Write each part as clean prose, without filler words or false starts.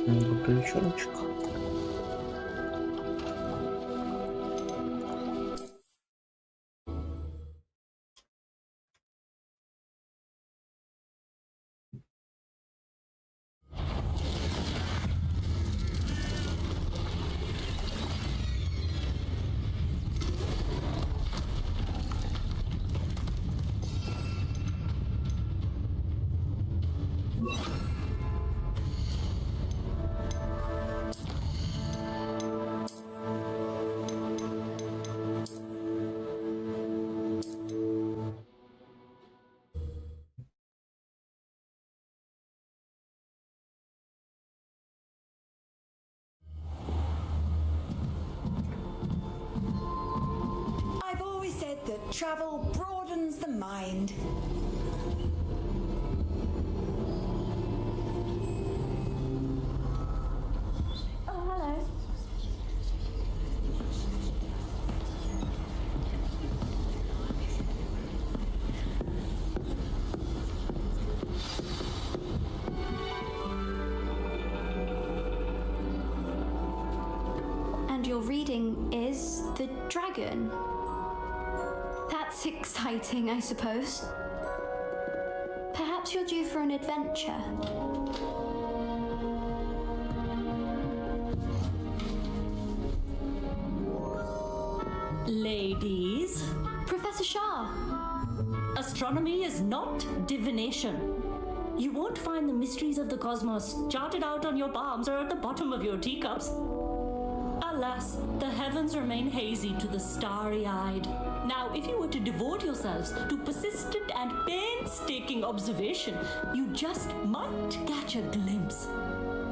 Добрый вечерочек. I've always said that travel broadens the mind. Oh, hello. And your reading is The Dragon. That's exciting, I suppose. Perhaps you're due for an adventure. Ladies, Professor Shah, astronomy is not divination. You won't find the mysteries of the cosmos charted out on your palms or at the bottom of your teacups. Alas, the heavens remain hazy to the starry-eyed. Now, if you were to devote yourselves to persistent and painstaking observation, you just might catch a glimpse.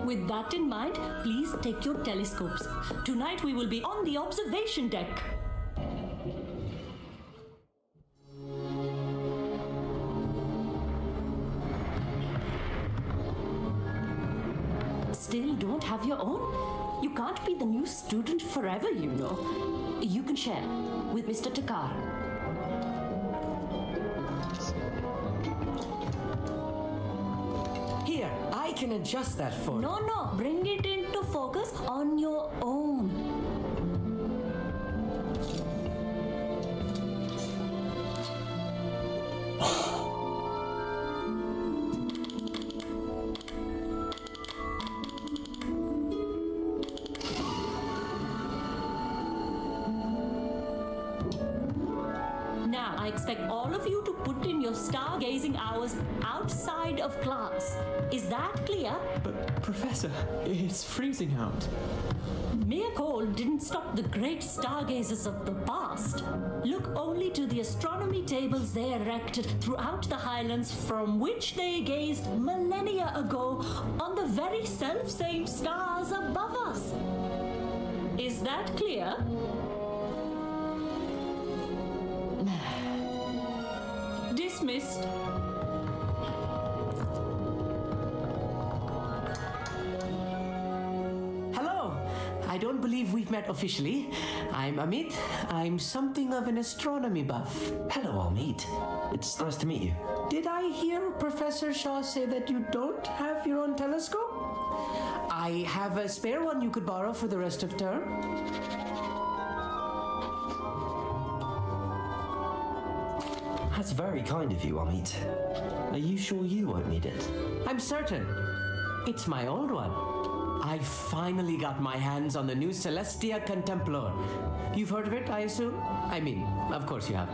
With that in mind, please take your telescopes. Tonight we will be on the observation deck. Still don't have your own? You can't be the new student forever, you know. You can share with Mr. Takar. Here, I can adjust that for you. No, bring it into focus on your own. Now, I expect all of you to put in your stargazing hours outside of class. Is that clear? But, Professor, it's freezing out. Mere cold didn't stop the great stargazers of the past. Look only to the astronomy tables they erected throughout the highlands from which they gazed millennia ago on the very self-same stars above us. Is that clear? Dismissed. Hello. I don't believe we've met officially. I'm Amit. I'm something of an astronomy buff. Hello, Amit. It's nice to meet you. Did I hear Professor Shaw say that you don't have your own telescope? I have a spare one you could borrow for the rest of term. That's very kind of you, Amit. Are you sure you won't need it? I'm certain. It's my old one. I finally got my hands on the new Celestia Contemplar. You've heard of it, I assume? I mean, of course you have.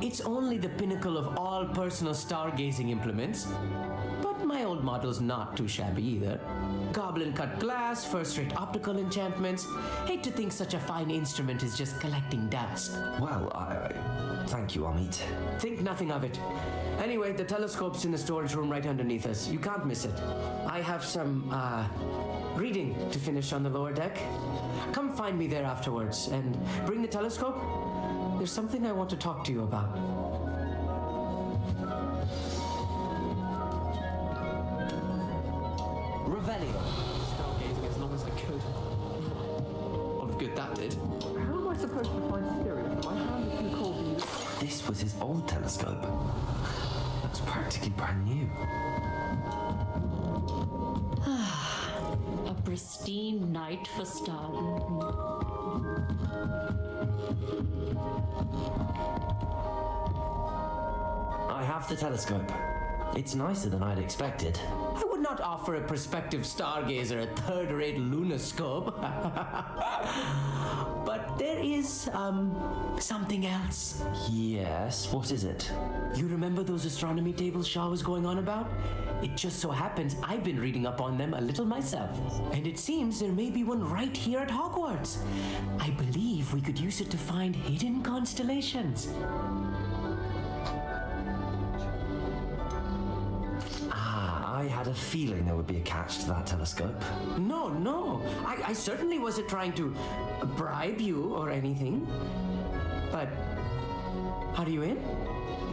It's only the pinnacle of all personal stargazing implements. But my old model's not too shabby either. Goblin-cut glass, first-rate optical enchantments. Hate to think such a fine instrument is just collecting dust. Well, thank you, Amit. Think nothing of it. Anyway, the telescope's in the storage room right underneath us. You can't miss it. I have some, reading to finish on the lower deck. Come find me there afterwards and bring the telescope. There's something I want to talk to you about. Revelio. Stargazing as long as I could. All the good that did. How am I supposed to find Sirius? My hand is too cold to use. This was his old telescope. That's practically brand new. A pristine night for stars. I have the telescope. It's nicer than I'd expected. I would not offer a prospective stargazer a third-rate lunoscope. But there is, something else. Yes, what is it? You remember those astronomy tables Shaw was going on about? It just so happens I've been reading up on them a little myself. And it seems there may be one right here at Hogwarts. I believe we could use it to find hidden constellations. I had a feeling there would be a catch to that telescope. No. I certainly wasn't trying to bribe you or anything. But are you in?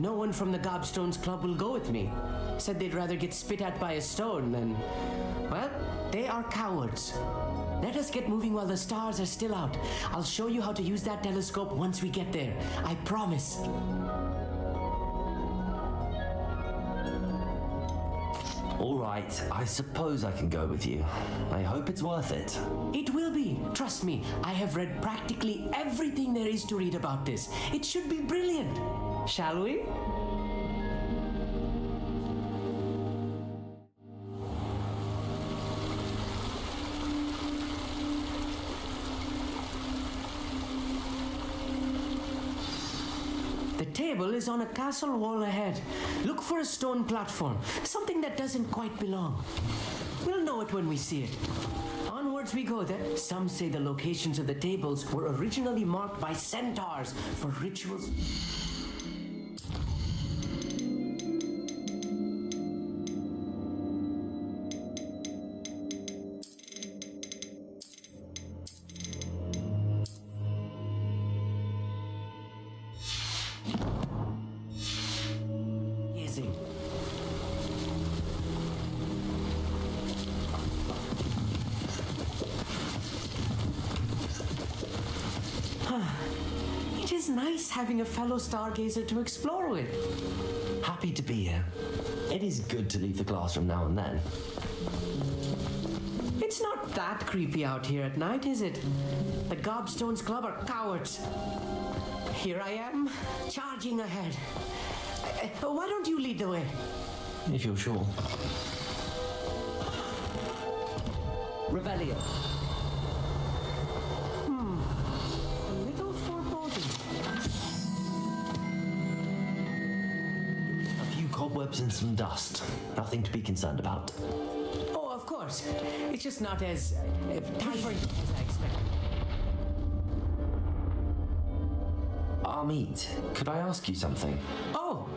No one from the Gobstones Club will go with me. Said they'd rather get spit at by a stone than... Well, they are cowards. Let us get moving while the stars are still out. I'll show you how to use that telescope once we get there. I promise. All right, I suppose I can go with you. I hope it's worth it. It will be. Trust me, I have read practically everything there is to read about this. It should be brilliant. Shall we? The table is on a castle wall ahead. Look for a stone platform, something that doesn't quite belong. We'll know it when we see it. Onwards we go then. Some say the locations of the tables were originally marked by centaurs for rituals. It is nice having a fellow stargazer to explore with. Happy to be here. It is good to leave the classroom now and then. It's not that creepy out here at night, is it? The Gobstones Club are cowards. Here I am, charging ahead. Why don't you lead the way? If you're sure. Revelio. A little foreboding. A few cobwebs and some dust. Nothing to be concerned about. Oh, of course. It's just not as tiring as I expected. Amit, could I ask you something? Oh,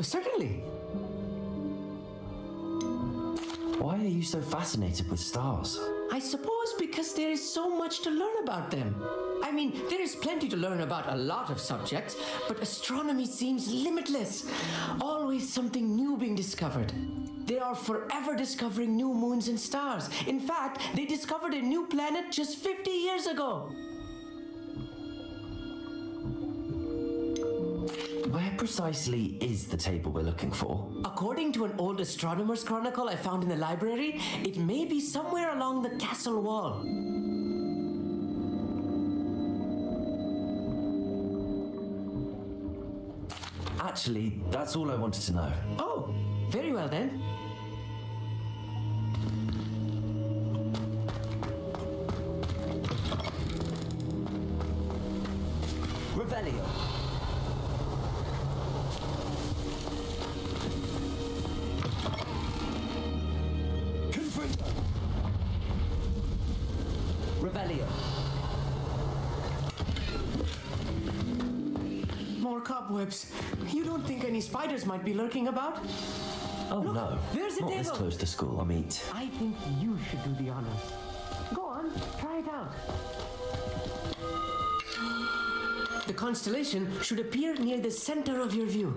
certainly. Why are you so fascinated with stars? I suppose because there is so much to learn about them. I mean, there is plenty to learn about a lot of subjects, but astronomy seems limitless. Always something new being discovered. They are forever discovering new moons and stars. In fact, they discovered a new planet just 50 years ago. Where precisely is the table we're looking for? According to an old astronomer's chronicle I found in the library, it may be somewhere along the castle wall. Actually, that's all I wanted to know. Oh, very well then. Revelio. Revelio. More cobwebs. You don't think any spiders might be lurking about? Oh Look, no, there's a not this table. close to school, Amit. I think you should do the honors. Go on, try it out. The constellation should appear near the center of your view.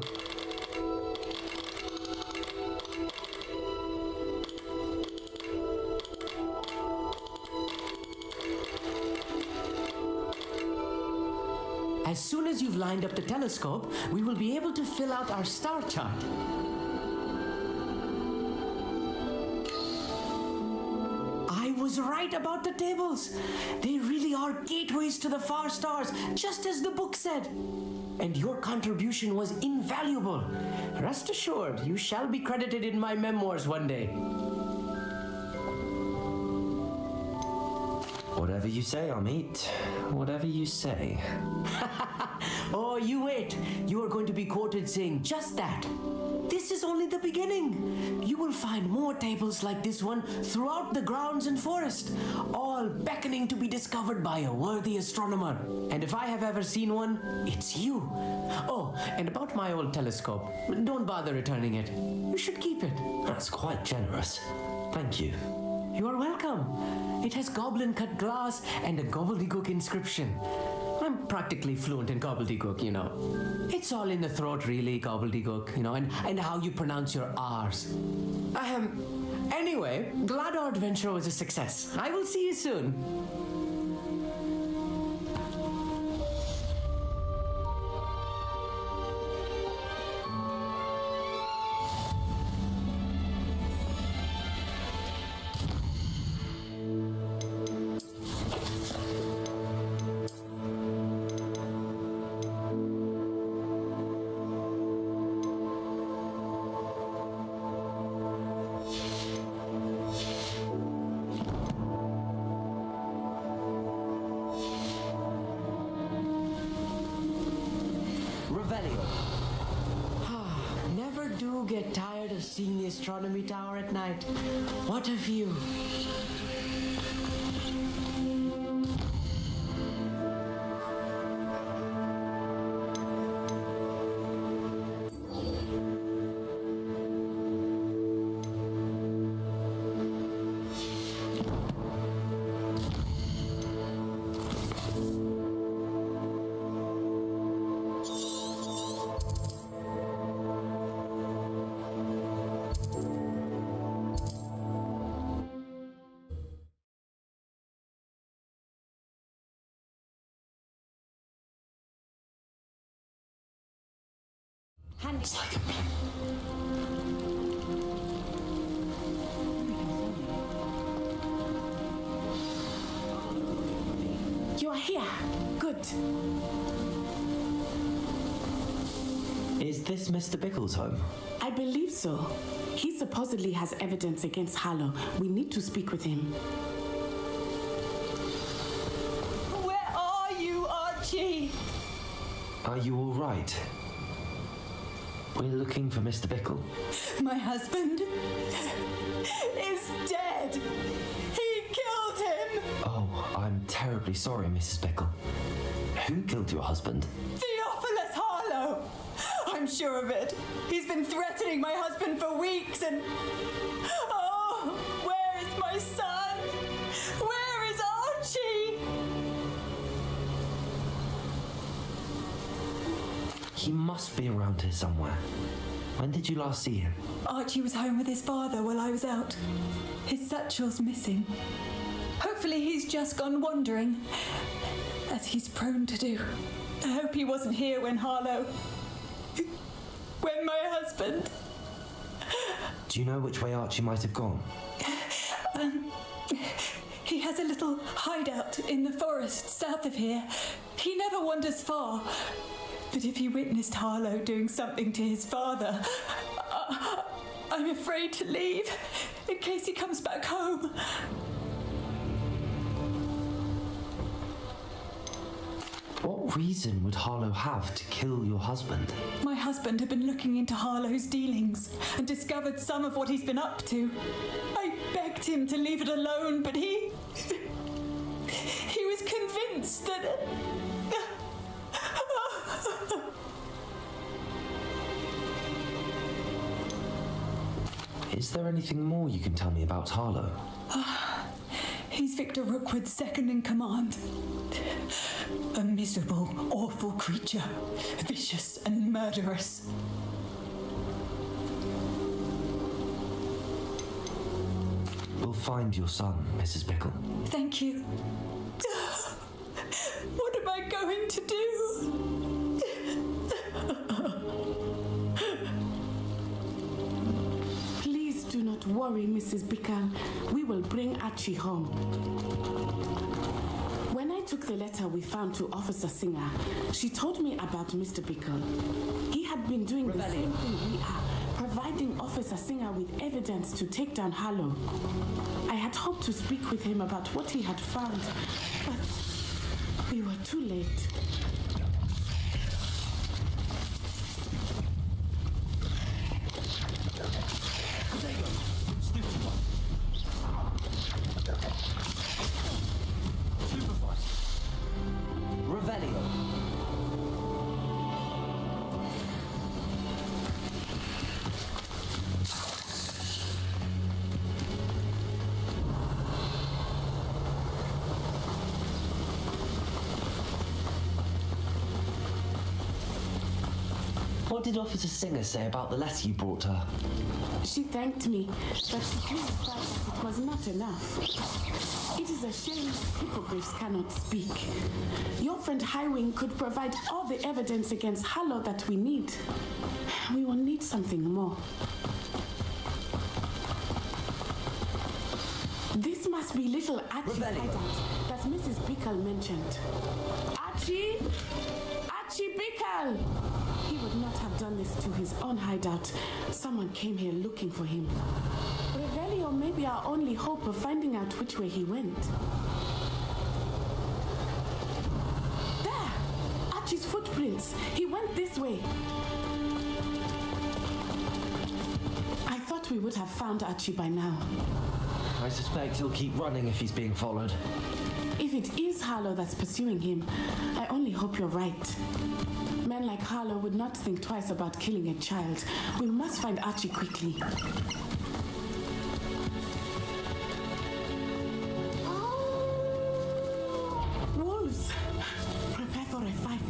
As soon as you've lined up the telescope, we will be able to fill out our star chart. I was was right about the tables. They really are gateways to the far stars, just as the book said. And your contribution was invaluable. Rest assured, you shall be credited in my memoirs one day. Whatever you say, Amit. Whatever you say. Oh, you wait. You are going to be quoted saying just that. This is only the beginning. You will find more tables like this one throughout the grounds and forest, all beckoning to be discovered by a worthy astronomer. And if I have ever seen one, it's you. Oh, and about my old telescope, don't bother returning it. You should keep it. That's quite generous. Thank you. You are welcome. It has goblin-cut glass and a gobbledygook inscription. I'm practically fluent in gobbledygook, you know. It's all in the throat, really, gobbledygook, you know, and how you pronounce your R's. Anyway, glad our adventure was a success. I will see you soon. Never do get tired of seeing the astronomy tower at night. What a view! It's like a plan. You are here. Good. Is this Mr. Bickle's home? I believe so. He supposedly has evidence against Harlow. We need to speak with him. Where are you, Archie? Are you all right? We're looking for Mr. Bickle. My husband is dead. He killed him. Oh, I'm terribly sorry, Mrs. Bickle. Who killed your husband? Theophilus Harlow. I'm sure of it. He's been threatening my husband for weeks and... Oh, where is my son? Where is Archie? He must be around here somewhere. When did you last see him? Archie was home with his father while I was out. His satchel's missing. Hopefully he's just gone wandering, as he's prone to do. I hope he wasn't here when Harlow... when my husband... Do you know which way Archie might have gone? He has a little hideout in the forest south of here. He never wanders far. But if he witnessed Harlow doing something to his father, I'm afraid to leave in case he comes back home. What reason would Harlow have to kill your husband? My husband had been looking into Harlow's dealings and discovered some of what he's been up to. I begged him to leave it alone, but he was convinced that... Is there anything more you can tell me about Harlow? He's Victor Rookwood's second in command. A miserable, awful creature, vicious and murderous. We'll find your son, Mrs. Bickle. Thank you. What am I going to do? Please do not worry, Mrs. Bickle. We will bring Archie home. When I took the letter we found to Officer Singer, she told me about Mr. Bickle. He had been doing the same thing we are, providing Officer Singer with evidence to take down Harlow. I had hoped to speak with him about what he had found, but we were too late. What did Officer Singer say about the letter you brought her? She thanked me, but she clarified that it was not enough. It is a shame that hippogriffs cannot speak. Your friend Highwing could provide all the evidence against Harlow that we need. We will need something more. This must be little Archie's hideout that Mrs. Bickle mentioned. Archie! Archie Bickle! He would not have done this to his own hideout. Someone came here looking for him. Revelio may be our only hope of finding out which way he went. There! Archie's footprints. He went this way. I thought we would have found Archie by now. I suspect he'll keep running if he's being followed. If it is Harlow that's pursuing him, I only hope you're right. Men like Harlow would not think twice about killing a child. We must find Archie quickly. Wolves! Prepare for a fight.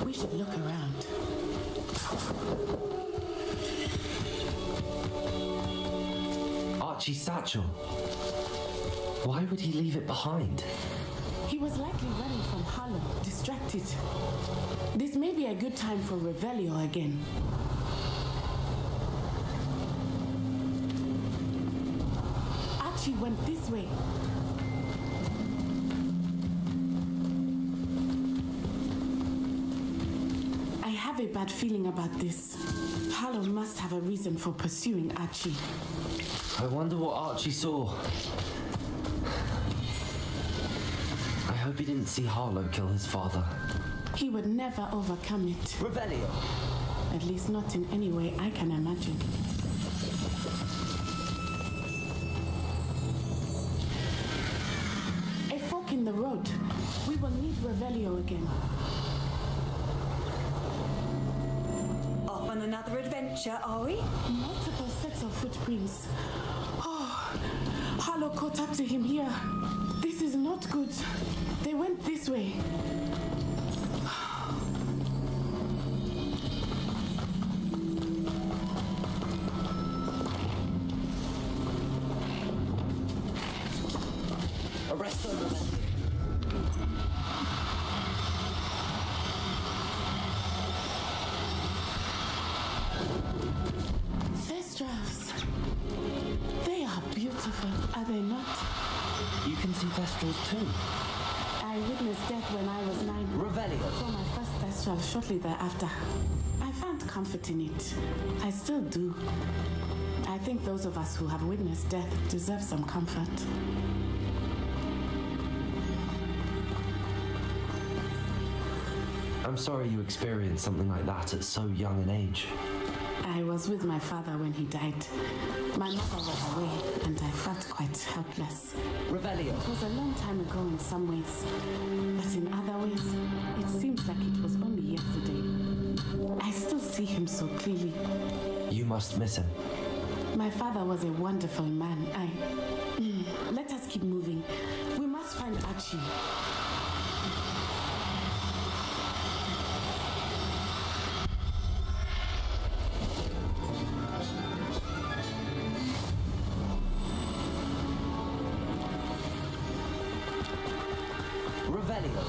We should look around. Archie's satchel. Why would he leave it behind? He was likely running from Harlow, distracted. This may be a good time for Revelio again. Archie went this way. I have a bad feeling about this. Harlow must have a reason for pursuing Archie. I wonder what Archie saw. I hope he didn't see Harlow kill his father. He would never overcome it. Revelio! At least not in any way I can imagine. A fork in the road. We will need Revelio again. Off on another adventure, are we? Multiple sets of footprints. Oh, Harlow caught up to him here. This is not good. They went this way. Arrest them! Thestrals. They are beautiful, are they not? You can see Thestrals too. I witnessed death when I was 9. Revelio! Saw my first Thestral shortly thereafter. I found comfort in it. I still do. I think those of us who have witnessed death deserve some comfort. I'm sorry you experienced something like that at so young an age. I was with my father when he died. My mother was away, and I felt quite helpless. Revelio! It was a long time ago in some ways, but in other ways, it seems like it was only yesterday. I still see him so clearly. You must miss him. My father was a wonderful man. Let us keep moving. We must find Archie. Revelio.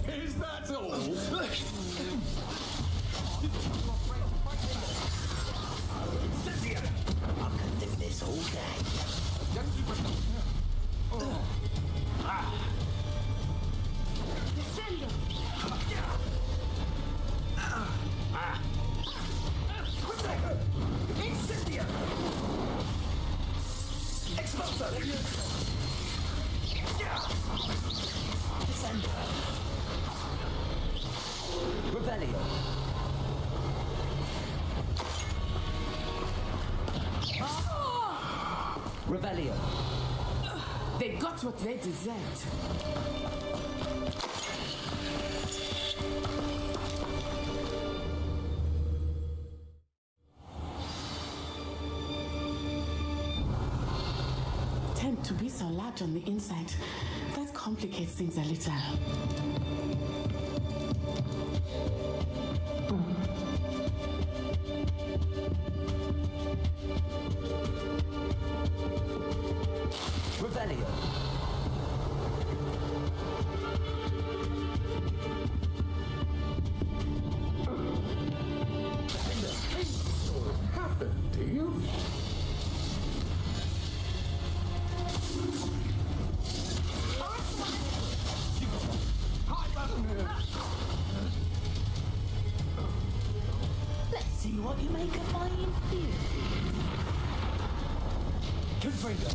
Is that all? Cynthia! I could do this all day. Incendio! Expulso! Descendo! Revelio! Revelio! They got what they deserved. Tend to be so large on the inside. That complicates things a little. Revelio! Happened to you? Let's see what you make of my inferior. Confringo!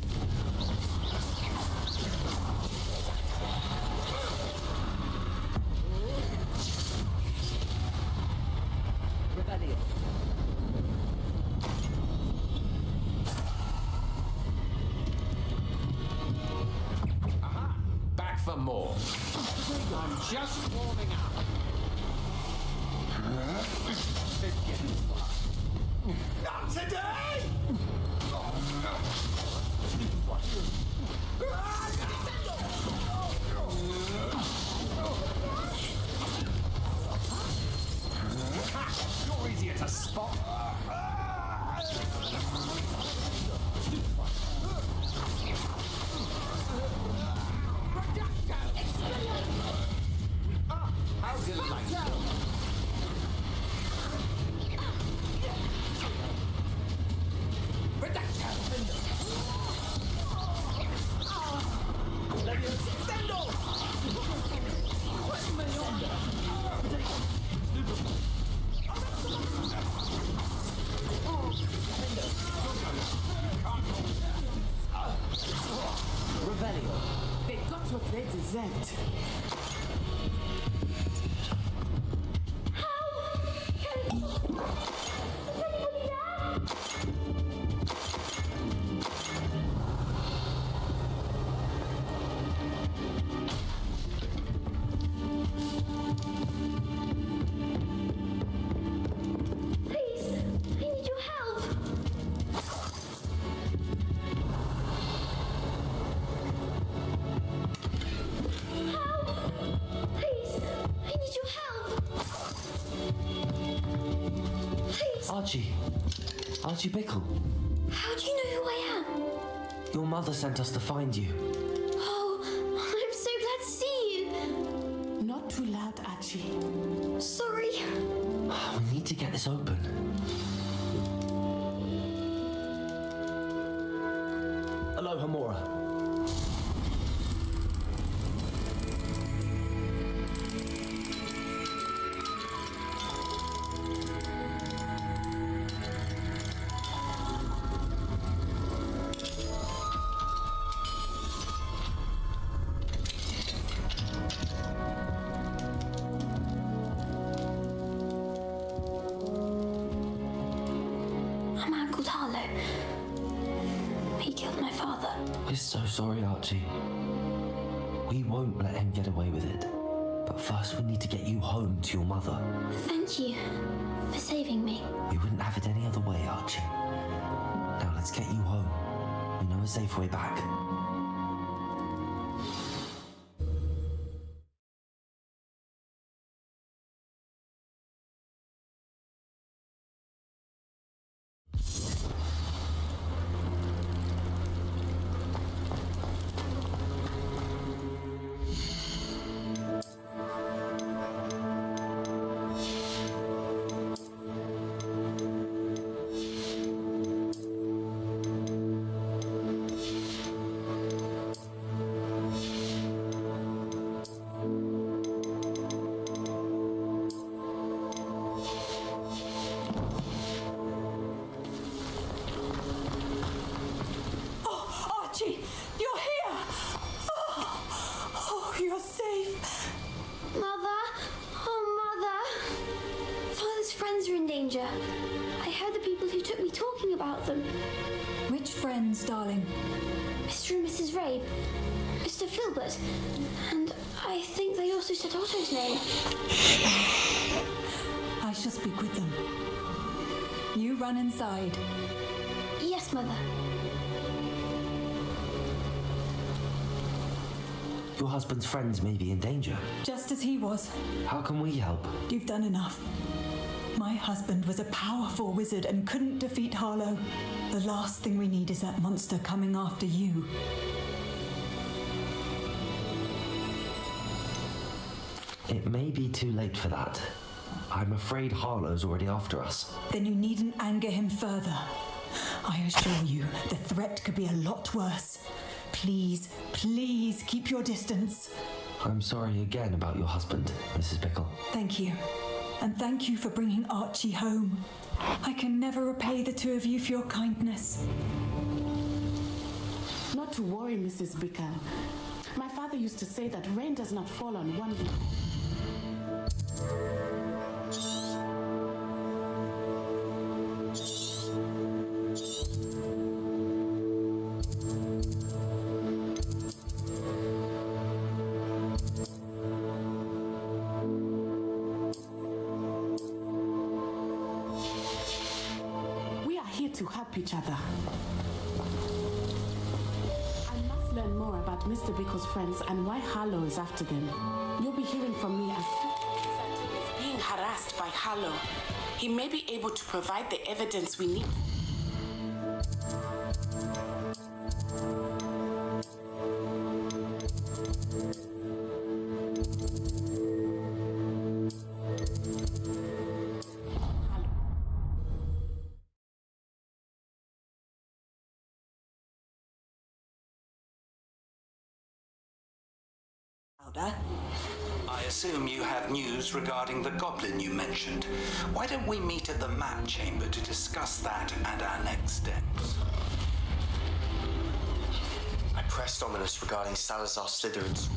Revelio! Aha! Back for more. I'm just warming up. Not today! You're easier to spot. How delightful. Revelio! They got what they deserved. Archie Bickle. How do you know who I am? Your mother sent us to find you. Oh, I'm so glad to see you. Not too loud, Archie. Sorry. We need to get this open. Hello, Hamura. He killed my father. We're so sorry, Archie. We won't let him get away with it. But first we need to get you home to your mother. Thank you for saving me. We wouldn't have it any other way, Archie. Now let's get you home. We know a safe way back. Archie, you're here! Oh, you're safe. Mother! Oh, Mother! Father's friends are in danger. I heard the people who took me talking about them. Which friends, darling? Mr. and Mrs. Rabe, Mr. Filbert, and I think they also said Otto's name. I shall speak with them. You run inside. Yes, Mother. Your husband's friends may be in danger. Just as he was. How can we help? You've done enough. My husband was a powerful wizard and couldn't defeat Harlow. The last thing we need is that monster coming after you. It may be too late for that. I'm afraid Harlow's already after us. Then you needn't anger him further. I assure you, the threat could be a lot worse. Please, please keep your distance. I'm sorry again about your husband, Mrs. Bickle. Thank you. And thank you for bringing Archie home. I can never repay the two of you for your kindness. Not to worry, Mrs. Bickle. My father used to say that rain does not fall on one leaf. To help each other. I must learn more about Mr. Bickle's friends and why Harlow is after them. You'll be hearing from me as soon as he is being harassed by Harlow. He may be able to provide the evidence we need. I assume you have news regarding the goblin you mentioned. Why don't we meet at the map chamber to discuss that and our next steps? I pressed Ominous regarding Salazar Slytherin's.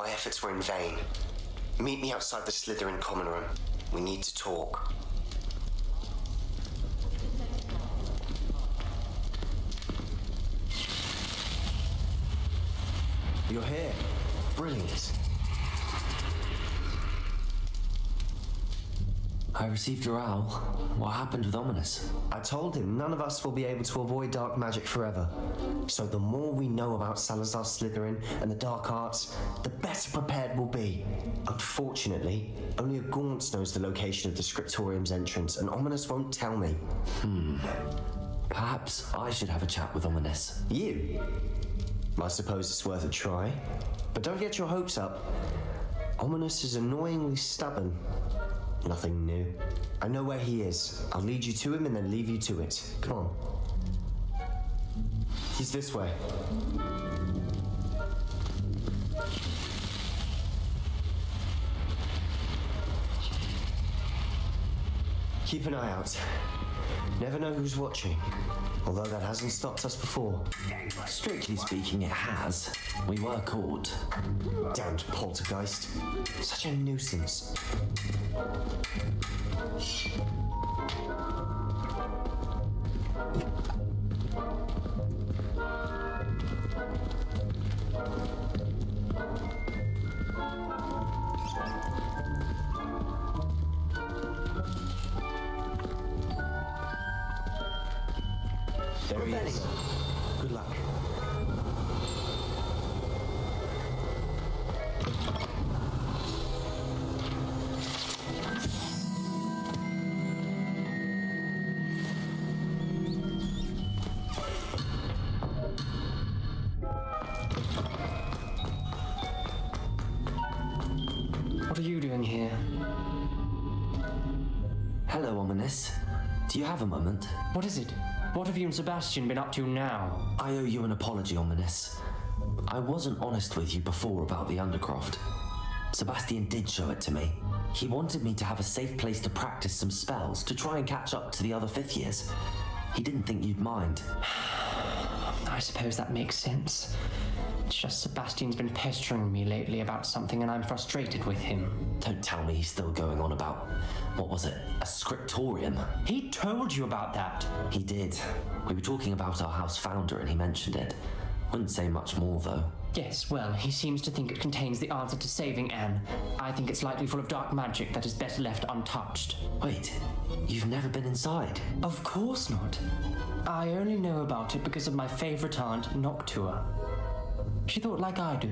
Efforts were in vain. Meet me outside the Slytherin common room. We need to talk. You're here. Brilliant. I received your owl. What happened with Ominous? I told him none of us will be able to avoid dark magic forever. So the more we know about Salazar Slytherin and the dark arts, the better prepared we'll be. Unfortunately, only a Gaunt's knows the location of the Scriptorium's entrance, and Ominous won't tell me. Perhaps I should have a chat with Ominous. You? I suppose it's worth a try. But don't get your hopes up. Ominous is annoyingly stubborn. Nothing new. I know where he is. I'll lead you to him and then leave you to it. Come on. He's this way. Keep an eye out. Never know who's watching. Although that hasn't stopped us before. Strictly speaking, it has. We were caught. Damned poltergeist. Such a nuisance. There he is. Good luck. What are you doing here? Hello, Ominous. Do you have a moment? What is it? What have you and Sebastian been up to now? I owe you an apology, Ominous. I wasn't honest with you before about the Undercroft. Sebastian did show it to me. He wanted me to have a safe place to practice some spells to try and catch up to the other fifth years. He didn't think you'd mind. I suppose that makes sense. It's just Sebastian's been pestering me lately about something and I'm frustrated with him. Don't tell me he's still going on about, what was it, a scriptorium? He told you about that. He did. We were talking about our house founder and he mentioned it. Wouldn't say much more though. Yes, well, he seems to think it contains the answer to saving Anne. I think it's likely full of dark magic that is better left untouched. Wait, you've never been inside? Of course not. I only know about it because of my favourite aunt, Noctua. She thought like I do.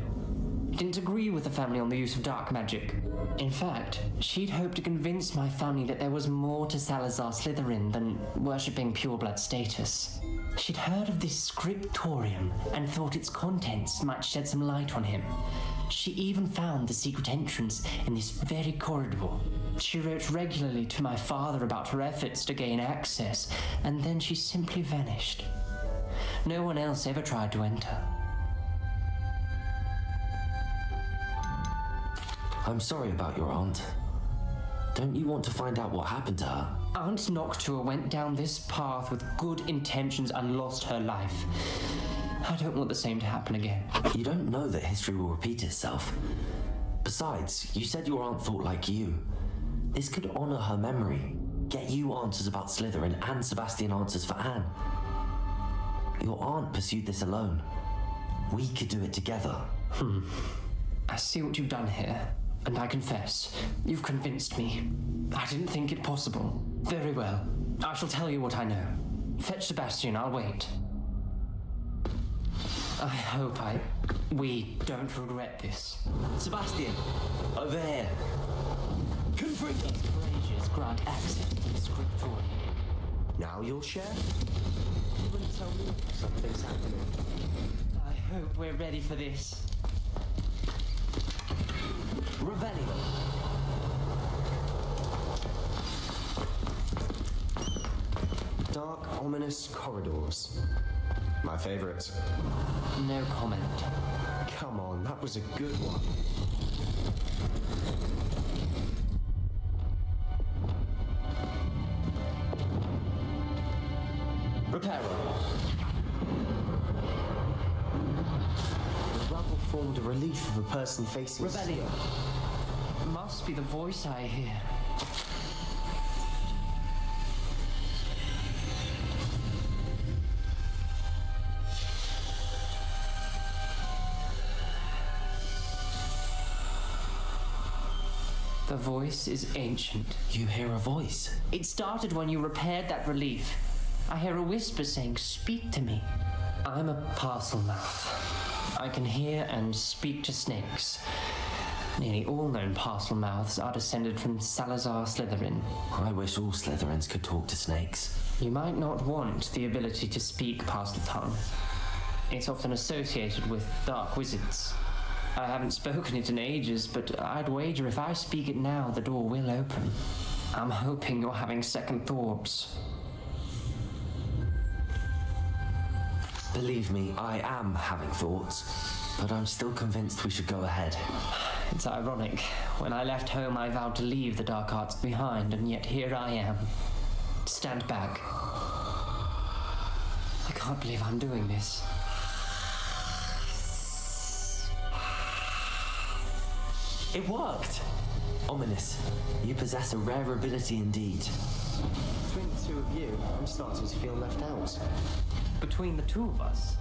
Didn't agree with the family on the use of dark magic. In fact, she'd hoped to convince my family that there was more to Salazar Slytherin than worshipping pureblood status. She'd heard of this scriptorium and thought its contents might shed some light on him. She even found the secret entrance in this very corridor. She wrote regularly to my father about her efforts to gain access, and then she simply vanished. No one else ever tried to enter. I'm sorry about your aunt. Don't you want to find out what happened to her? Aunt Noctua went down this path with good intentions and lost her life. I don't want the same to happen again. You don't know that history will repeat itself. Besides, you said your aunt thought like you. This could honor her memory, get you answers about Slytherin and Sebastian answers for Anne. Your aunt pursued this alone. We could do it together. I see what you've done here, and I confess, you've convinced me. I didn't think it possible. Very well. I shall tell you what I know. Fetch Sebastian, I'll wait. I hope we don't regret this. Sebastian, over here. Confront these courageous grant access to the scriptorium. Now you'll share? You wouldn't tell me something's happening. I hope we're ready for this. Revelio. Dark, ominous corridors. My favorite. No comment. Come on, that was a good one. Reparo. The rubble formed a relief of a person facing... Revelio. Must be the voice I hear. The voice is ancient. You hear a voice? It started when you repaired that relief. I hear a whisper saying, "Speak to me." I'm a parcel mouth. I can hear and speak to snakes. Nearly all known parcel mouths are descended from Salazar Slytherin. I wish all Slytherins could talk to snakes. You might not want the ability to speak parcel tongue. It's often associated with dark wizards. I haven't spoken it in ages, but I'd wager if I speak it now, the door will open. I'm hoping you're having second thoughts. Believe me, I am having thoughts, but I'm still convinced we should go ahead. It's ironic. When I left home, I vowed to leave the dark arts behind, and yet here I am. Stand back. I can't believe I'm doing this. It worked! Ominous. You possess a rare ability indeed. Between the two of you, I'm starting to feel left out. Between the two of us?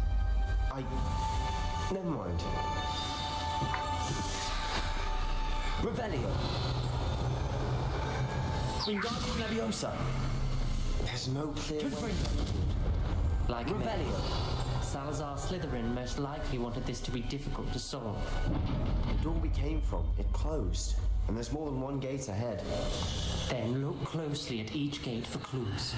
Never mind. Revelio! Wingardium Leviosa! There's no clear way. Like Revelio! Salazar Slytherin most likely wanted this to be difficult to solve. The door we came from, it closed. And there's more than one gate ahead. Then look closely at each gate for clues.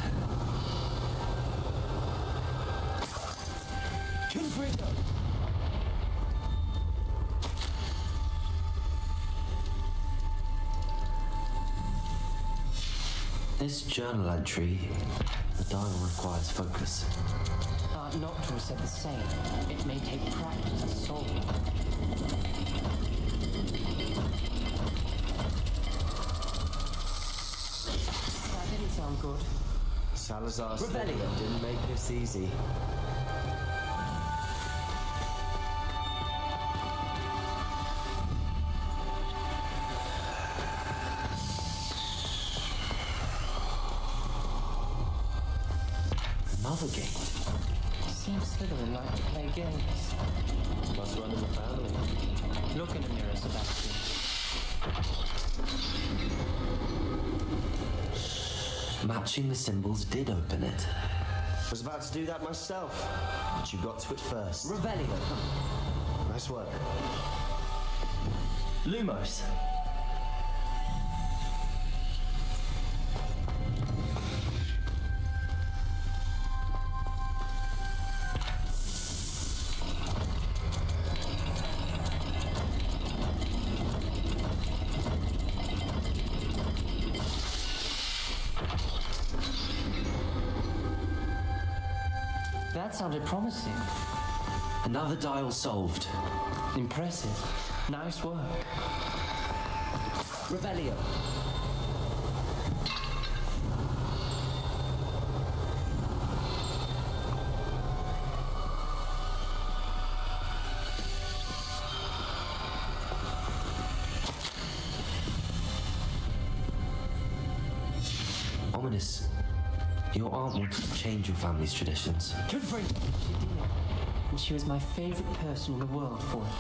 Confringo! This journal entry, the dial requires focus. Noctua said the same. It may take practice to solve it. That didn't sound good. Salazar Revelio didn't make this easy. Another gate. Seems Slytherin like to play games. Must run in the family. Look in the mirror, Sebastian. Matching the symbols did open it. Was about to do that myself, but you got to it first. Revelio. Nice work. Lumos. That sounded promising. Another dial solved. Impressive. Nice work. Revelio. Ominous. Your aunt wanted to change your family's traditions. She did. And she was my favorite person in the world for it.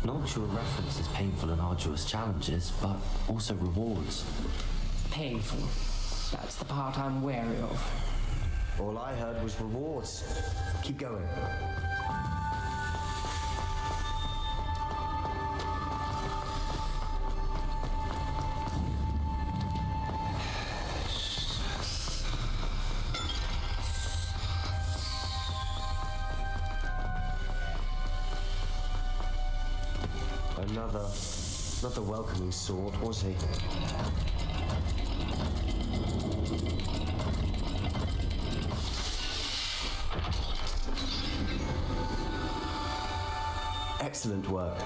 Noctua references painful and arduous challenges, but also rewards. Painful. That's the part I'm wary of. All I heard was rewards. Keep going. Another welcoming sort, was he? Excellent work.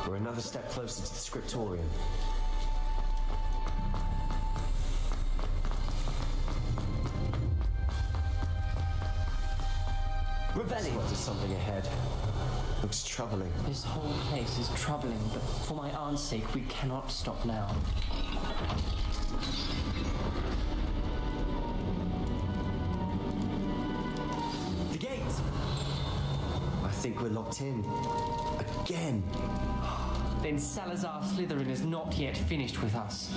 We're another step closer to the scriptorium. Revelio. There's something ahead. Looks troubling. This whole place is troubling, but for my aunt's sake, we cannot stop now. think we're locked in. Again. Then Salazar Slytherin is not yet finished with us.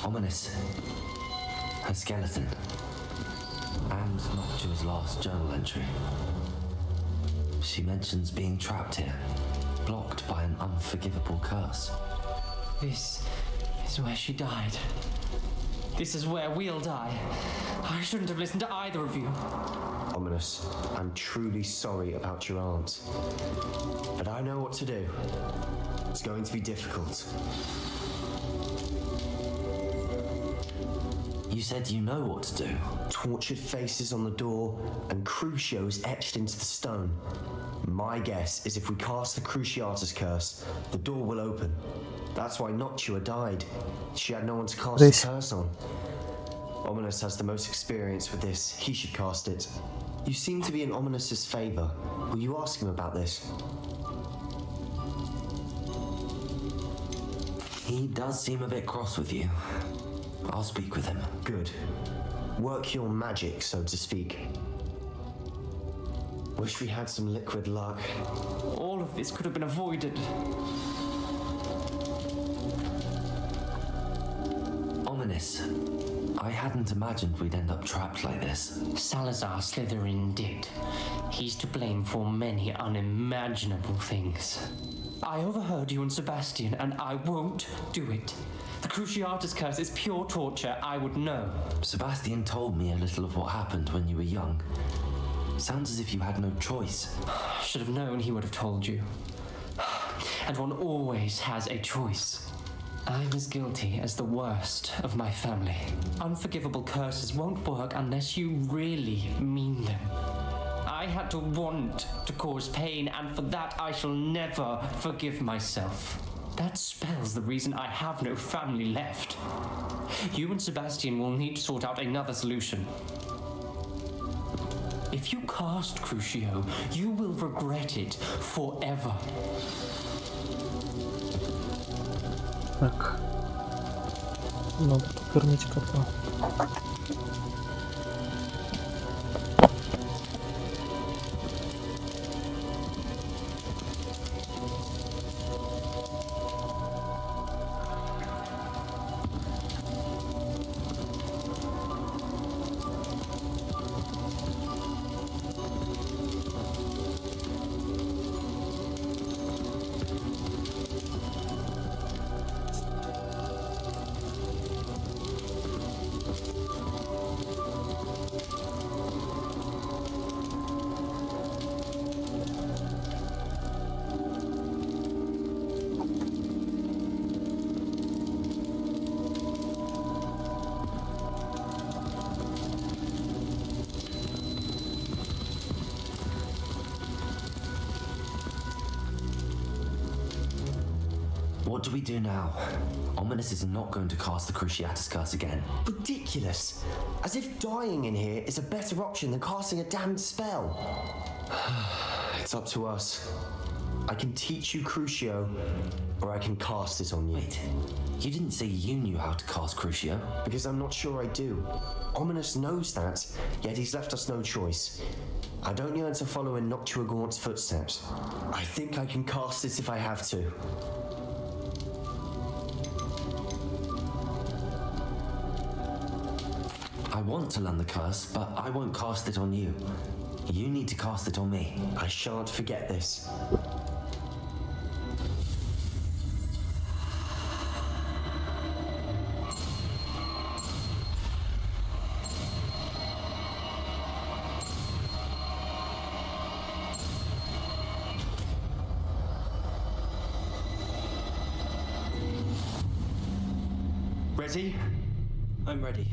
Ominous. Her skeleton. And Noctua's last journal entry. She mentions being trapped here, blocked by an unforgivable curse. This is where she died. This is where we'll die. I shouldn't have listened to either of you. Ominous, I'm truly sorry about your aunt. But I know what to do. It's going to be difficult. You said you know what to do. Tortured faces on the door and Crucios etched into the stone. My guess is if we cast the Cruciatus curse, the door will open. That's why Noctua died. She had no one to cast the curse on. Ominous has the most experience with this. He should cast it. You seem to be in Ominous's favor. Will you ask him about this? He does seem a bit cross with you. I'll speak with him. Good. Work your magic, so to speak. Wish we had some liquid luck. All of this could have been avoided. Ominous. I hadn't imagined we'd end up trapped like this. Salazar Slytherin did. He's to blame for many unimaginable things. I overheard you and Sebastian, and I won't do it. The Cruciatus curse is pure torture, I would know. Sebastian told me a little of what happened when you were young. Sounds as if you had no choice. I should have known he would have told you. And one always has a choice. I'm as guilty as the worst of my family. Unforgivable curses won't work unless you really mean them. I had to want to cause pain, and for that I shall never forgive myself. That spells the reason I have no family left. You and Sebastian will need to sort out another solution. If you cast Crucio, you will regret it forever. Так. Надо покормить кота. What do we do now? Ominous is not going to cast the Cruciatus curse again. Ridiculous. As if dying in here is a better option than casting a damned spell. It's up to us. I can teach you Crucio, or I can cast it on you. Wait, you didn't say you knew how to cast Crucio? Because I'm not sure I do. Ominous knows that, yet he's left us no choice. I don't yearn to follow in Noctua Gaunt's footsteps. I think I can cast it if I have to. I want to learn the curse, but I won't cast it on you. You need to cast it on me. I shan't forget this. Ready? I'm ready.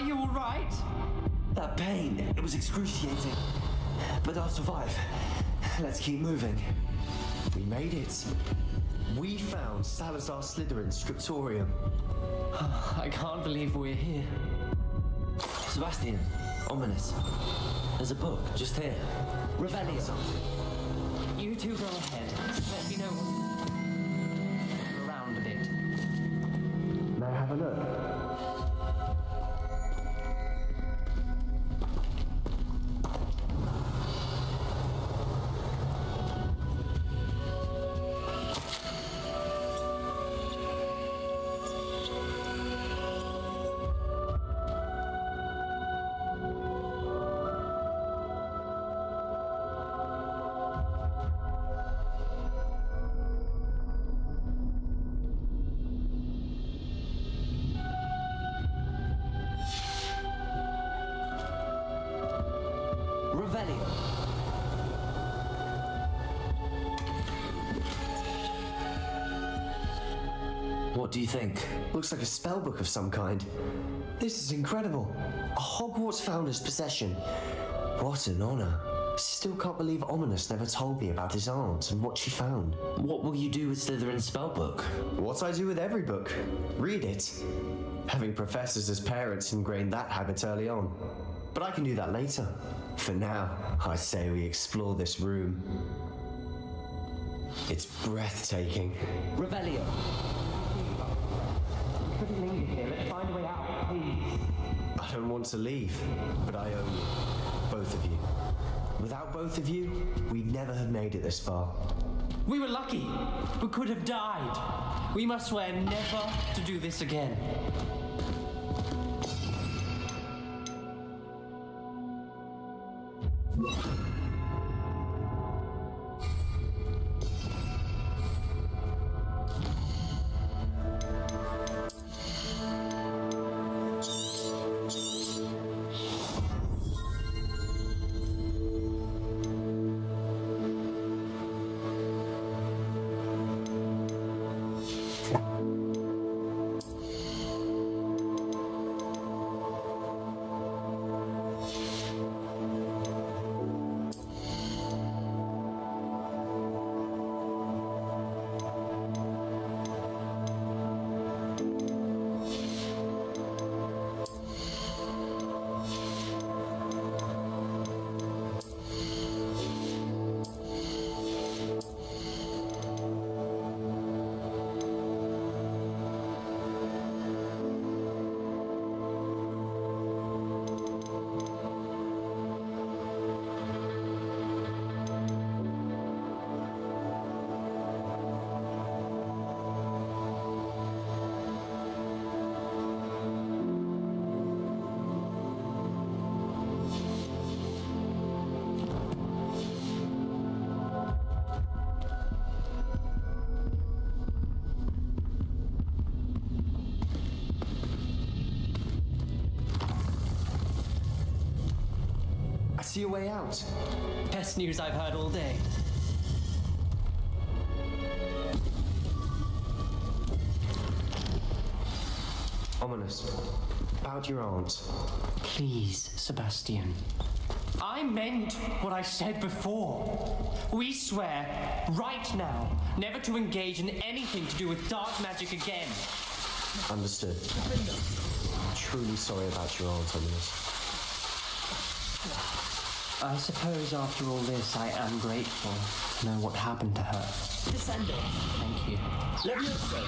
you all right? That pain, it was excruciating. But I'll survive. Let's keep moving. We made it. We found Salazar Slytherin's scriptorium. I can't believe we're here. Sebastian, ominous. There's a book just here. Revelio. You two go ahead. Let me know when around a bit. May I have a look? What do you think? Looks like a spellbook of some kind. This is incredible. A Hogwarts founder's possession. What an honor. Still can't believe Ominous never told me about his aunt and what she found. What will you do with Slytherin's spellbook? What I do with every book. Read it. Having professors as parents ingrained that habit early on. But I can do that later. For now, I say we explore this room. It's breathtaking. Revelio. We couldn't linger here. Let's find a way out, please. I don't want to leave, but I own you. Both of you. Without both of you, we'd never have made it this far. We were lucky. We could have died. We must swear never to do this again. See a way out. Best news I've heard all day. Ominous. About your aunt. Please, Sebastian. I meant what I said before. We swear, right now, never to engage in anything to do with dark magic again. Understood. I'm truly sorry about your aunt, Ominous. I suppose after all this, I am grateful to know what happened to her. Descendo. Thank you. Levioso.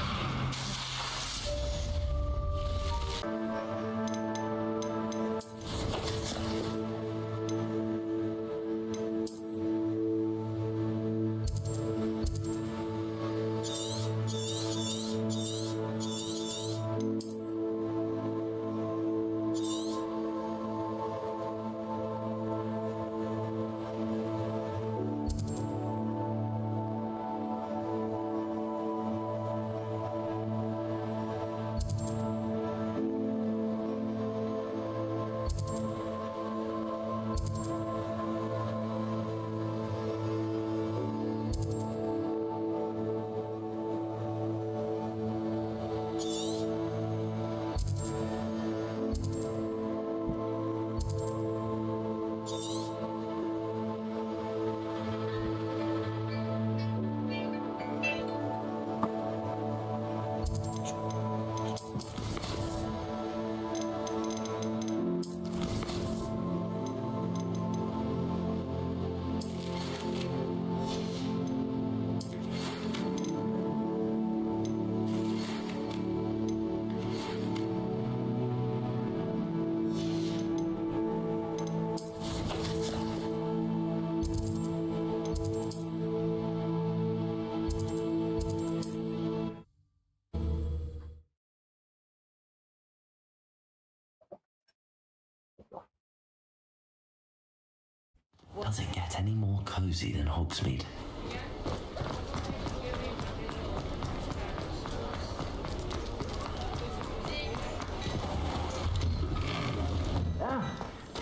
Does it get any more cozy than Hogsmeade?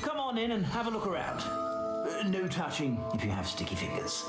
Come on in and have a look around. No touching if you have sticky fingers.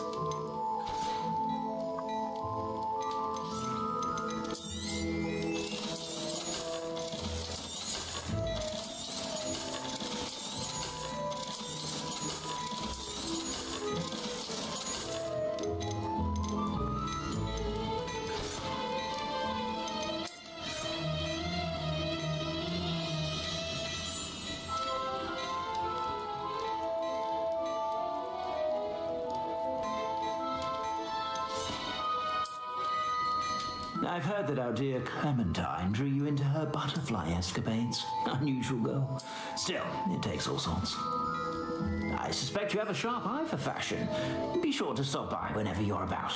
I've heard that our dear Clementine drew you into her butterfly escapades. Unusual girl. Still, it takes all sorts. I suspect you have a sharp eye for fashion. Be sure to stop by whenever you're about.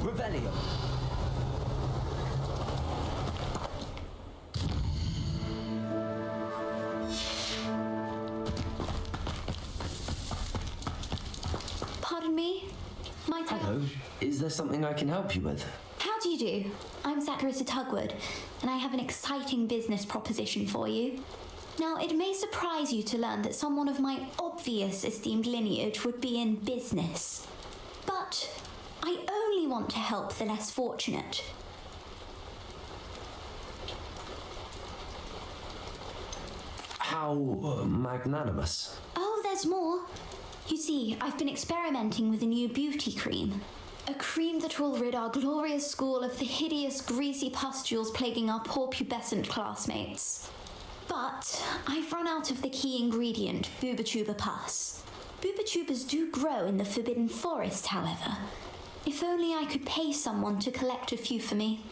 Revelio. Pardon me? Might I... Hello. Is there something I can help you with? How do you do? I'm Zacharysa Tugwood, and I have an exciting business proposition for you. Now, it may surprise you to learn that someone of my obvious esteemed lineage would be in business. But I only want to help the less fortunate. How magnanimous. Oh, there's more. You see, I've been experimenting with a new beauty cream. A cream that will rid our glorious school of the hideous, greasy pustules plaguing our poor pubescent classmates. But I've run out of the key ingredient, booba-tuber pus. Booba-tubers do grow in the Forbidden Forest, however. If only I could pay someone to collect a few for me.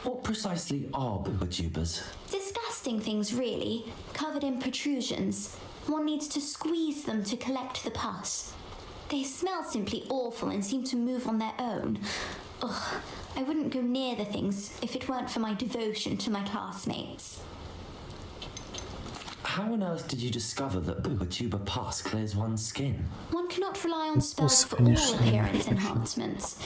What precisely are booba-tubers? Disgusting things, really, covered in protrusions. One needs to squeeze them to collect the pus. They smell simply awful and seem to move on their own. Ugh, I wouldn't go near the things if it weren't for my devotion to my classmates. How on earth did you discover that booba-tuber pus clears one's skin? One cannot rely on spells for all appearance enhancements.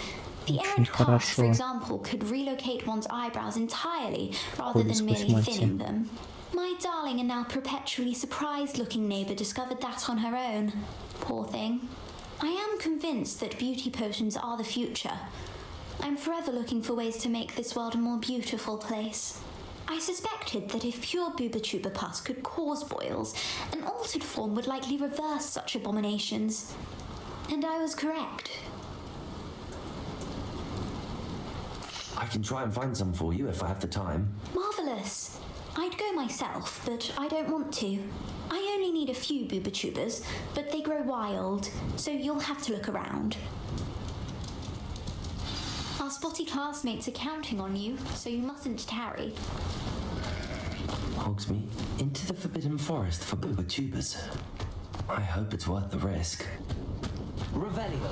The errant pus, for example, could relocate one's eyebrows entirely rather than merely thinning them. My darling and now perpetually surprised-looking neighbour discovered that on her own. Poor thing. I am convinced that beauty potions are the future. I'm forever looking for ways to make this world a more beautiful place. I suspected that if pure booba-tuber pus could cause boils, an altered form would likely reverse such abominations. And I was correct. I can try and find some for you if I have the time. Marvellous. I'd go myself, but I don't want to. I only need a few booba-tubers, but they grow wild, so you'll have to look around. Our spotty classmates are counting on you, so you mustn't tarry. hogs me into the forbidden forest for booba tubers. I hope it's worth the risk. Revelio.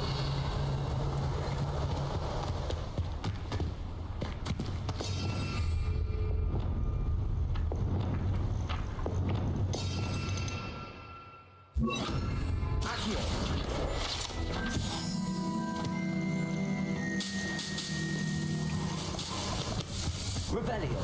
Revelio.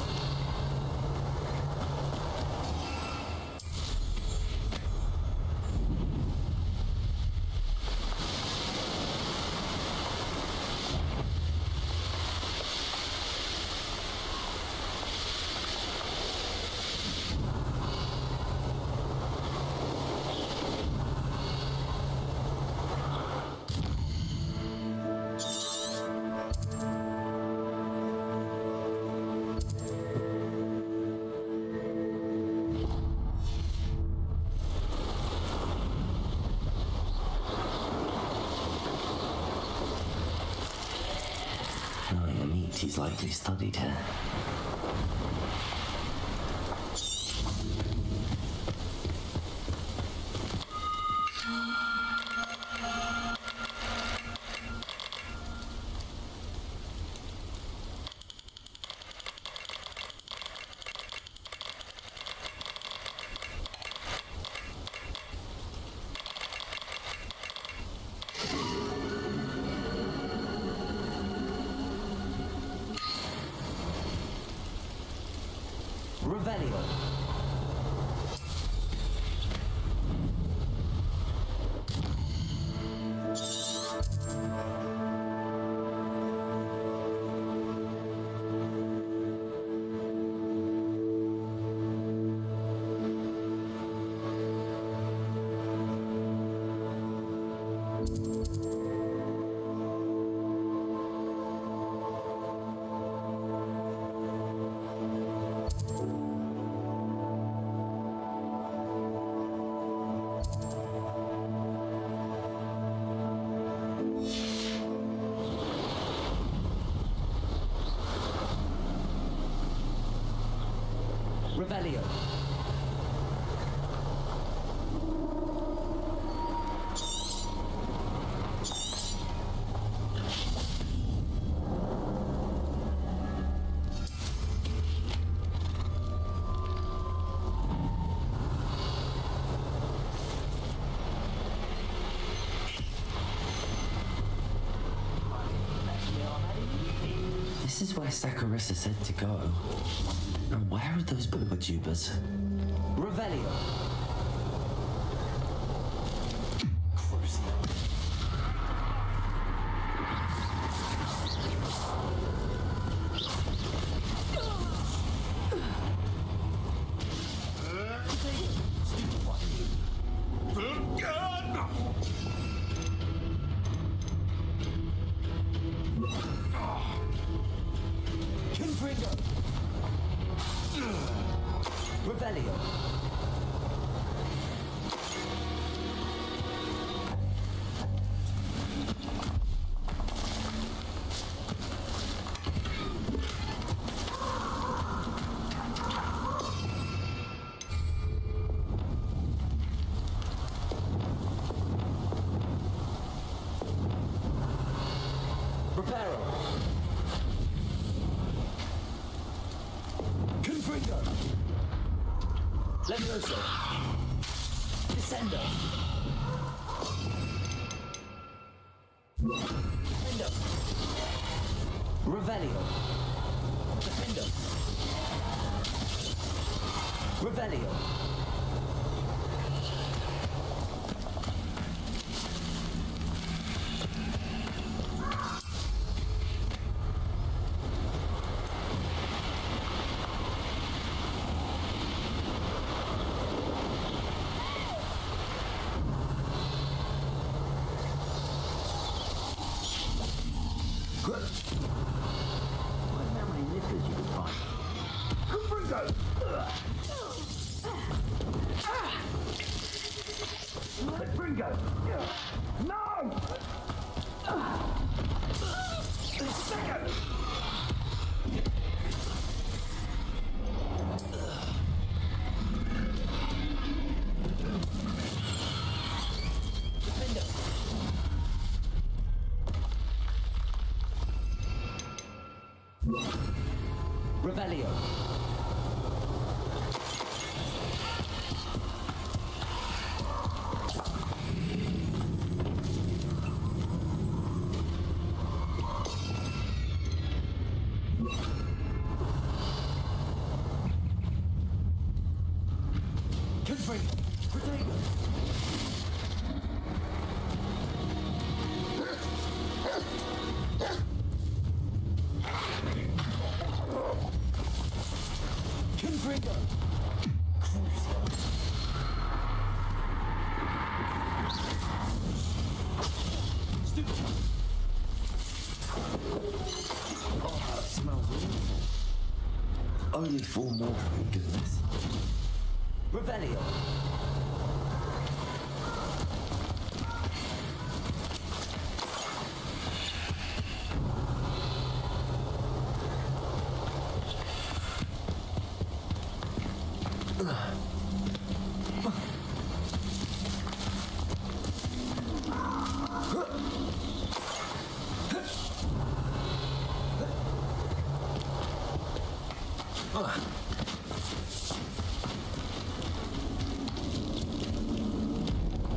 Knowing the meat, he's likely studied here. Revelio. Revelio. This is where Saccharissa said to go. And where are those booba tubers? Revelio. Revelio. Reparo. Confringo. Levioso. Descendo. Defendo. Revelio. Defendo. Revelio. How many lifters you could find? Confringo! Confringo! No! Second! Revelio. Only 4 more from doing this. Revelio.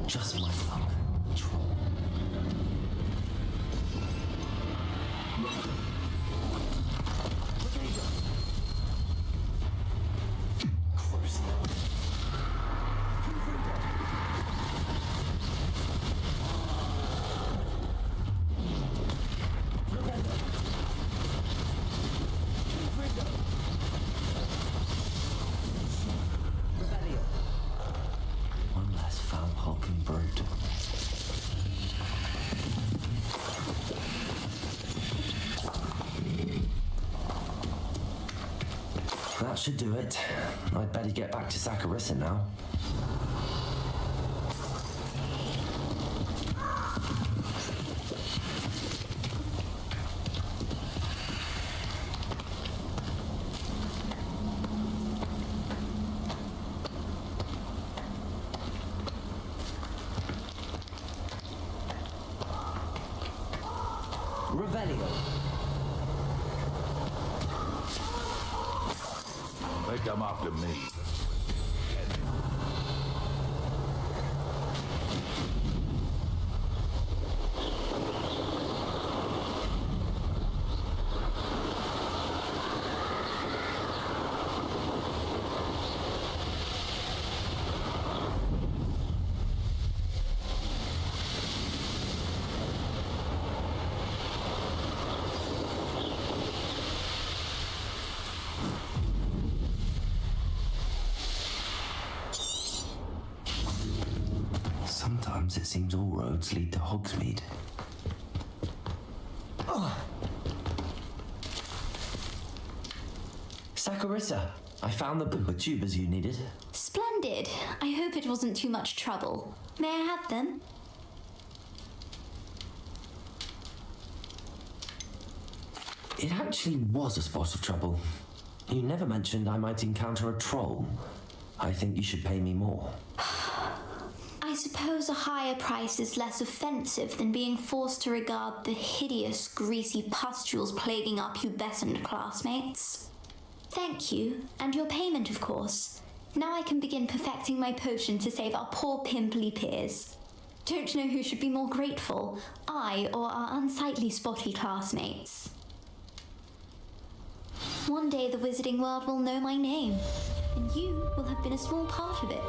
Just my luck. Troll. One less foul-hulking brute. That should do it. I'd better get back to Saccharissa now. Revelio. They come after me. Sometimes it seems all roads lead to Hogsmeade. Saccharissa, I found the tubers you needed. Splendid. I hope it wasn't too much trouble. May I have them? It actually was a spot of trouble. You never mentioned I might encounter a troll. I think you should pay me more. I suppose a higher price is less offensive than being forced to regard the hideous, greasy pustules plaguing our pubescent classmates. Thank you, and your payment, of course. Now I can begin perfecting my potion to save our poor pimply peers. Don't know who should be more grateful, I or our unsightly spotty classmates. One day the wizarding world will know my name, and you will have been a small part of it.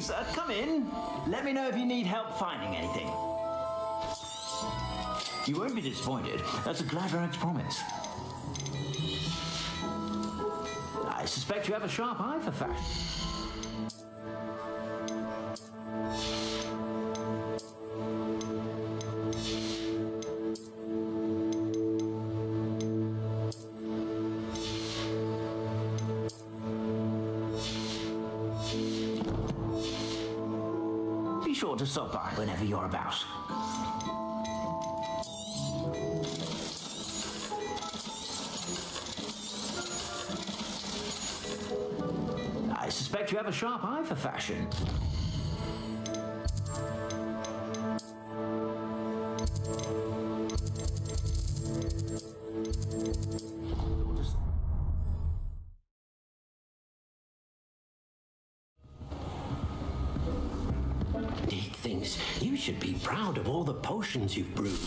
please, come in. Let me know if you need help finding anything. You won't be disappointed. That's a Gladrag's promise. I suspect you have a sharp eye for fashion. Be sure to stop by whenever you're about. I suspect you have a sharp eye for fashion. Dick thinks you should be proud of all the potions you've brewed.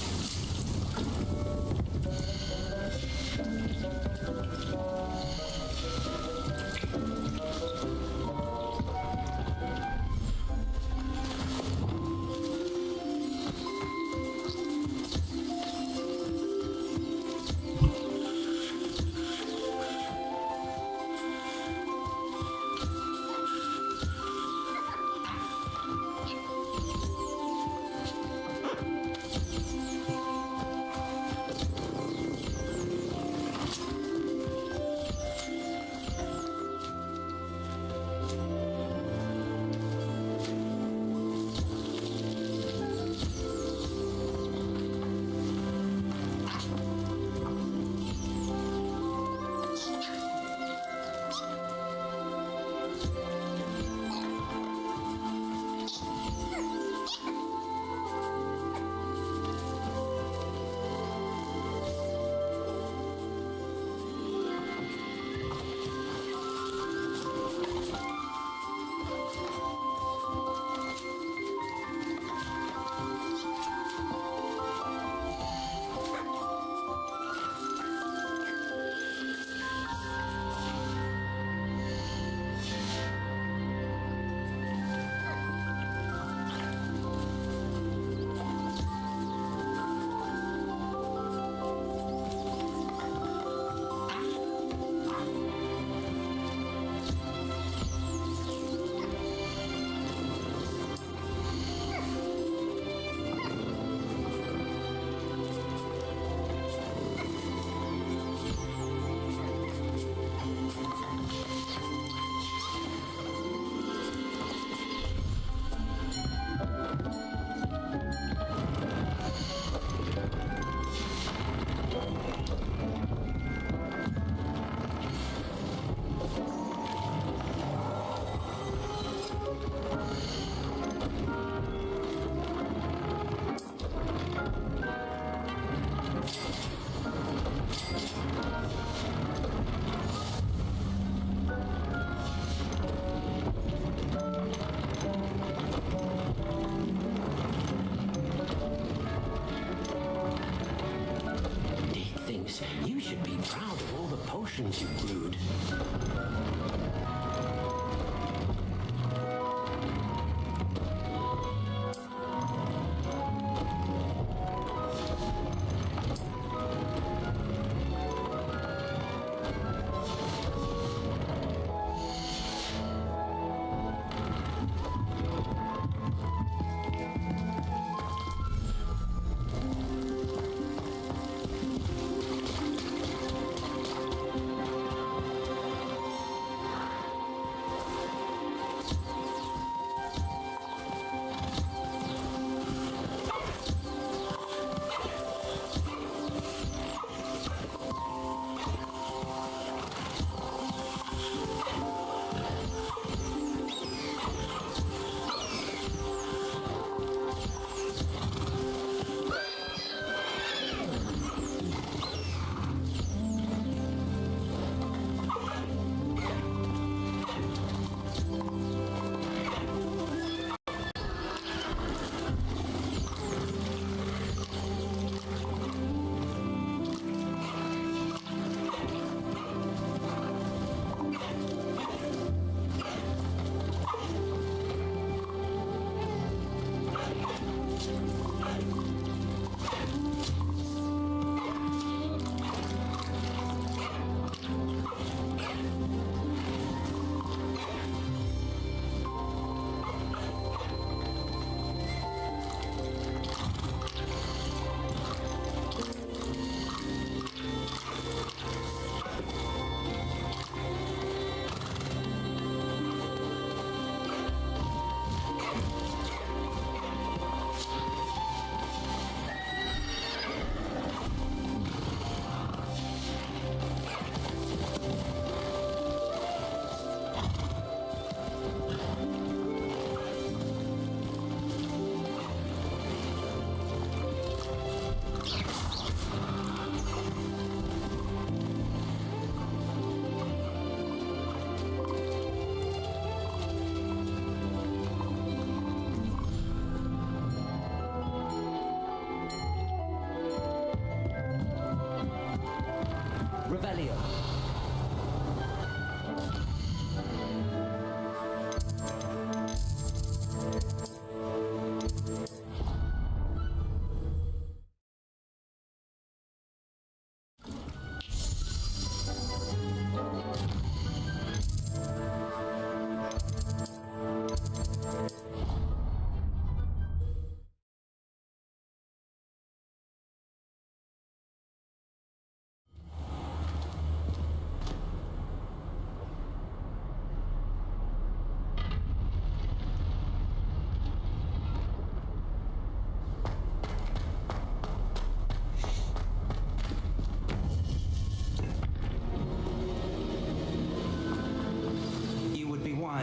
You should be proud of all the potions you brewed.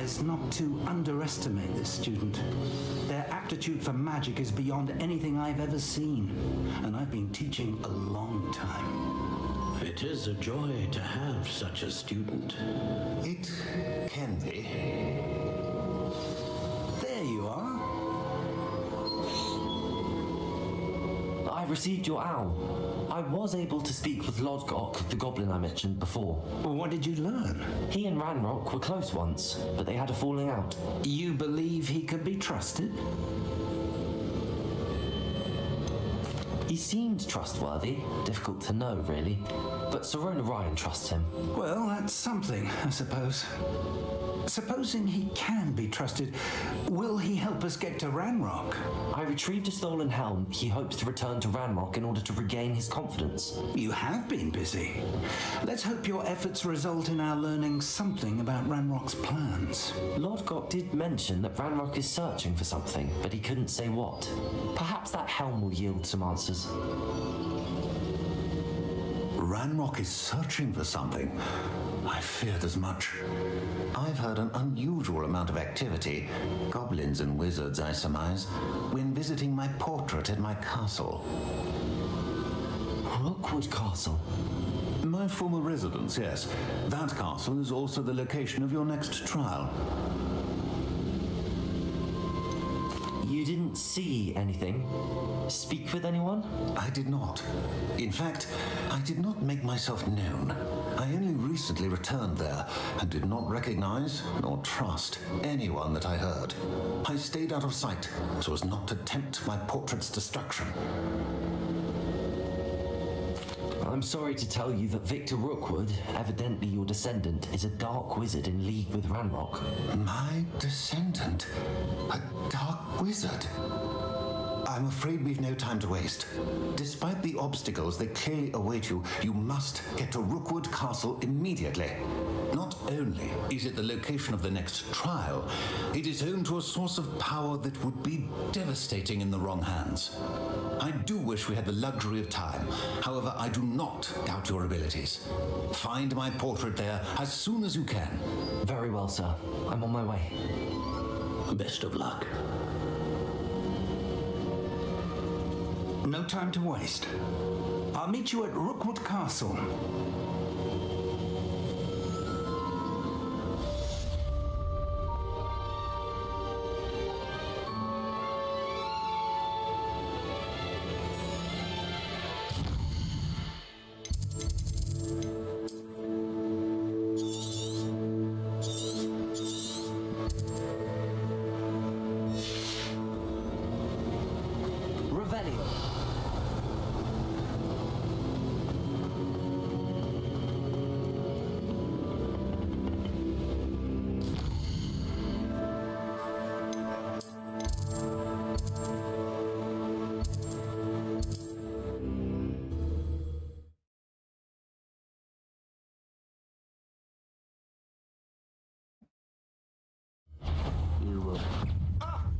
advised not to underestimate this student. Their aptitude for magic is beyond anything I've ever seen, and I've been teaching a long time. It is a joy to have such a student. It can be. There you are. I received your owl. I was able to speak with Lodgok, the goblin I mentioned before. What did you learn? He and Ranrock were close once, but they had a falling out. You believe he could be trusted? He seemed trustworthy. Difficult to know, really. But Serona Ryan trusts him. Well, that's something, I suppose. Supposing he can be trusted, will he help us get to Ranrock? I retrieved a stolen helm. He hopes to return to Ranrock in order to regain his confidence. You have been busy. Let's hope your efforts result in our learning something about Ranrock's plans. Lodgok did mention that Ranrock is searching for something, but he couldn't say what. Perhaps that helm will yield some answers. Ranrock is searching for something. I feared as much. I've heard an unusual amount of activity, goblins and wizards, I surmise, when visiting my portrait at my castle. Rookwood Castle? My former residence, yes. That castle is also the location of your next trial. You didn't see anything? Speak with anyone? I did not. In fact, I did not make myself known. I only recently returned there and did not recognize nor trust anyone that I heard. I stayed out of sight so as not to tempt my portrait's destruction. I'm sorry to tell you that Victor Rookwood, evidently your descendant, is a dark wizard in league with Ranrock. My descendant? A dark wizard? I'm afraid we've no time to waste. Despite the obstacles that clearly await you, you must get to Rookwood Castle immediately. Not only is it the location of the next trial, it is home to a source of power that would be devastating in the wrong hands. I do wish we had the luxury of time. However, I do not doubt your abilities. Find my portrait there as soon as you can. Very well, sir. I'm on my way. Best of luck. No time to waste. I'll meet you at Rookwood Castle.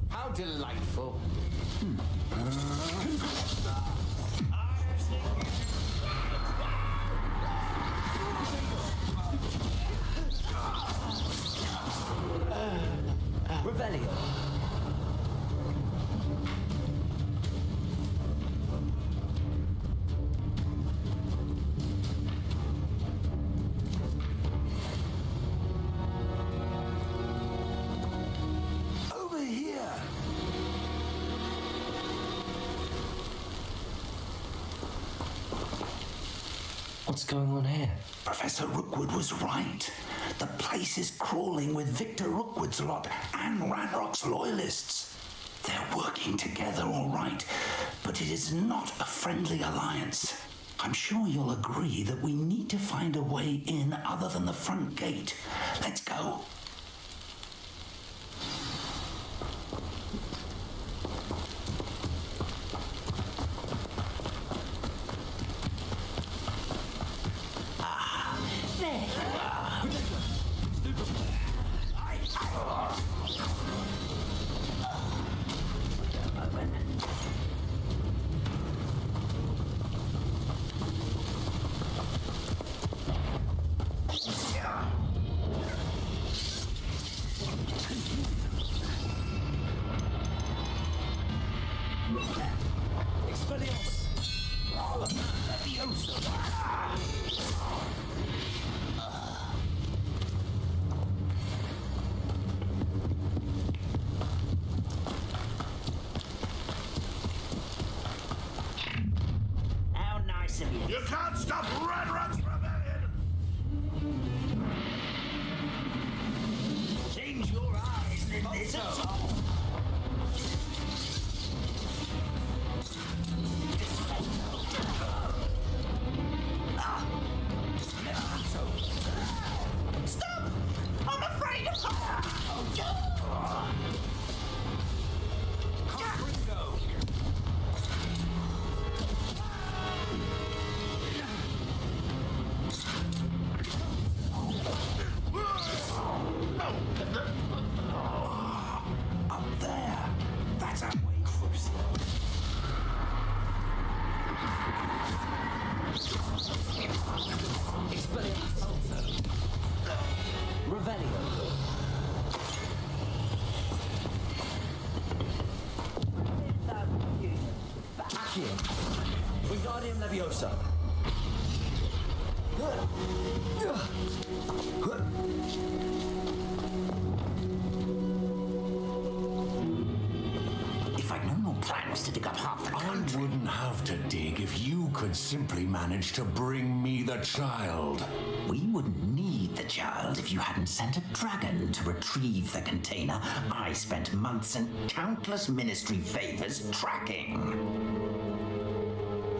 How delightful. Revelio. What's going on here? Professor Rookwood was right. The place is crawling with Victor Rookwood's lot and Ranrock's loyalists. They're working together, all right, but it is not a friendly alliance. I'm sure you'll agree that we need to find a way in other than the front gate. Let's go. How nice of you. You can't stop Ranrock's rebellion! Seems your eyes in this at all. Stop! I'm afraid of fire! Up there. That's our way. Revelio. Accio. Wingardium Leviosa. If I'd known your plan was to dig up half the country... I wouldn't have to dig if you could simply manage to bring me the child. We wouldn't need the child if you hadn't sent a dragon to retrieve the container I spent months and countless ministry favors tracking.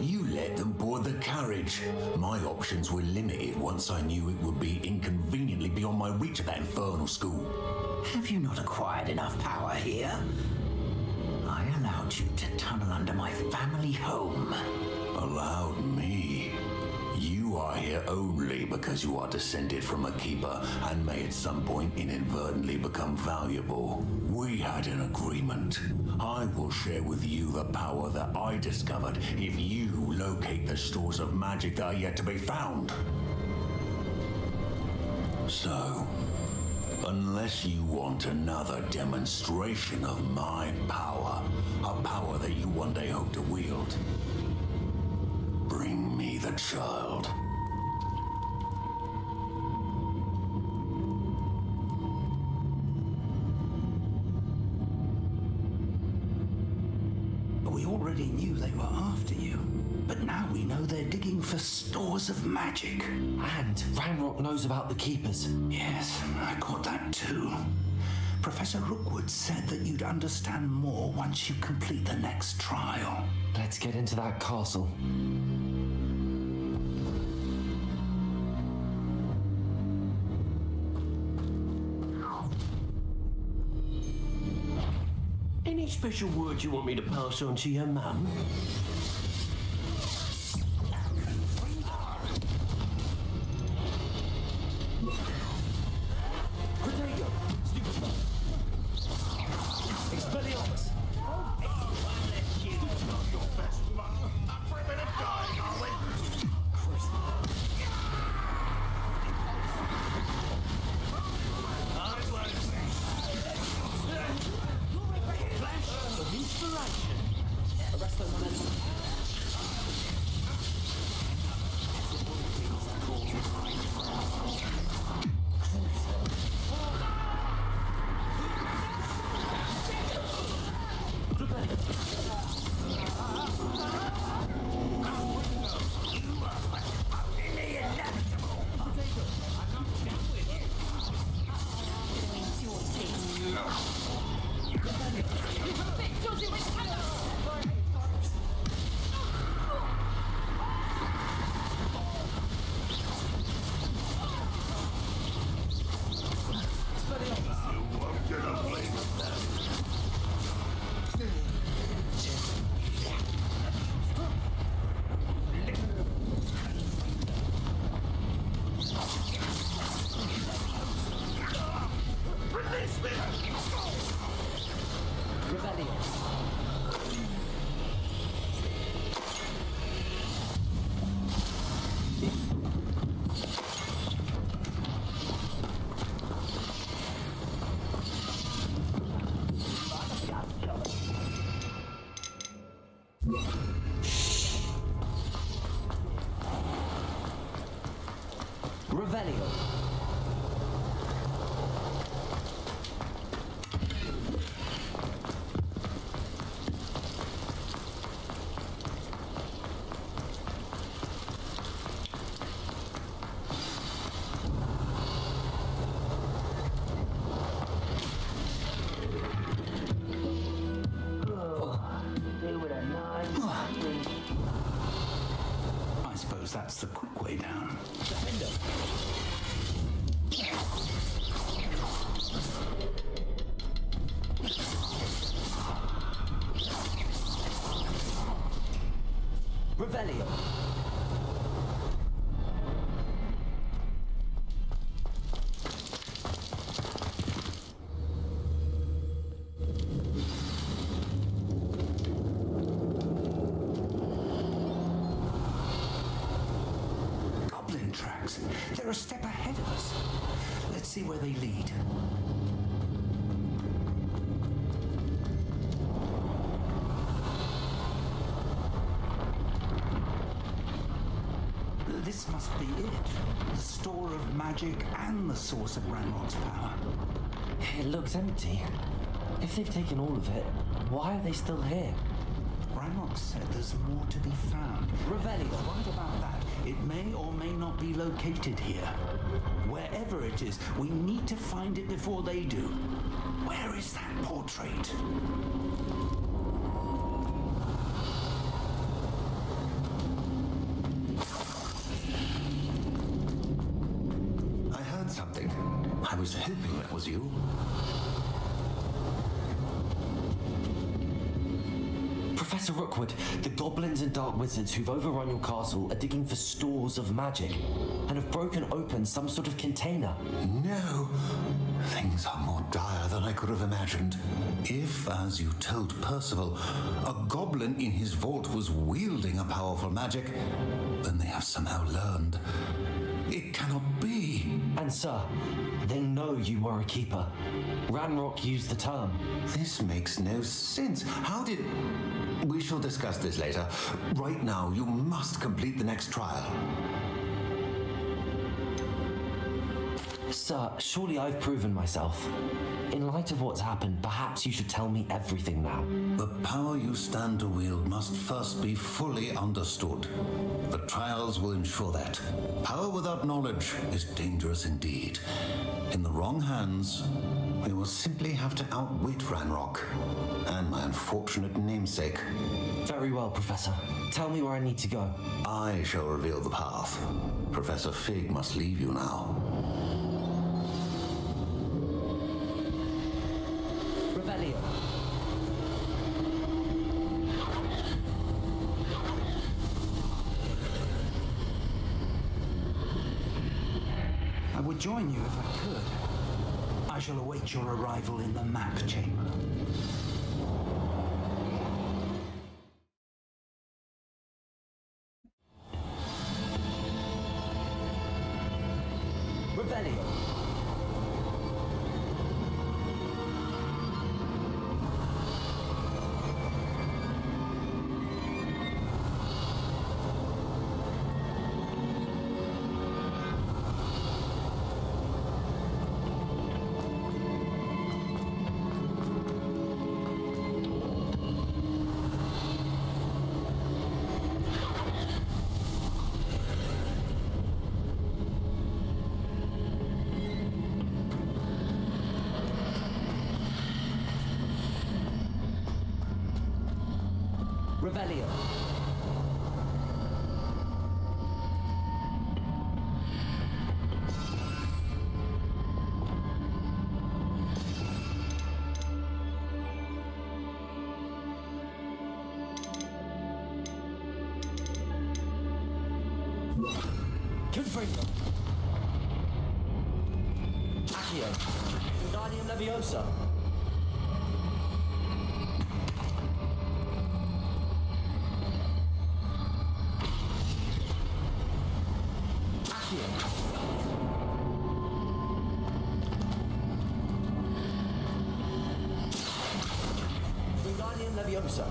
You let them board the carriage. My options were limited once I knew it would be inconveniently beyond my reach at that infernal school. Have you not acquired enough power here? I allowed you to tunnel under my family home. Allowed me? You are here only because you are descended from a keeper and may at some point inadvertently become valuable. We had an agreement. I will share with you the power that I discovered if you locate the stores of magic that are yet to be found. So, unless you want another demonstration of my power, a power that you one day hope to wield, bring me the child. We already knew they were after you, but now we know they're digging for stores of magic. And Ranrock knows about the keepers. Yes, I caught that too. Professor Rookwood said that you'd understand more once you complete the next trial. Let's get into that castle. Any special word you want me to pass on to your mum? that's the quick way down. Defender. Revelio. Goblin tracks. They're a step ahead of us. Let's see where they lead. This must be it. The store of magic and the source of Ranrock's power. It looks empty. If they've taken all of it, why are they still here? Ranrock said there's more to be found. Revelio. Right about that. It may or may not be located here. Wherever it is, we need to find it before they do. Where is that portrait? I heard something. I was hoping that was you. Professor Rookwood, the goblins and dark wizards who've overrun your castle are digging for stores of magic and have broken open some sort of container. No. Things are more dire than I could have imagined. If, as you told Percival, a goblin in his vault was wielding a powerful magic, then they have somehow learned. It cannot be. And sir, they know you were a keeper. Ranrock used the term. This makes no sense. How did... We shall discuss this later. Right now, you must complete the next trial. Sir, surely I've proven myself. In light of what's happened, perhaps you should tell me everything now. The power you stand to wield must first be fully understood. The trials will ensure that. Power without knowledge is dangerous indeed. In the wrong hands, we will simply have to outwit Ranrock and my unfortunate namesake. Very well, Professor. Tell me where I need to go. I shall reveal the path. Professor Fig must leave you now. Revelio. I would join you if I could. I shall await your arrival in the map chamber. Revelio. Revelio. Confringo. Accio. Wingardium Leviosa. Wingardium Leviosa.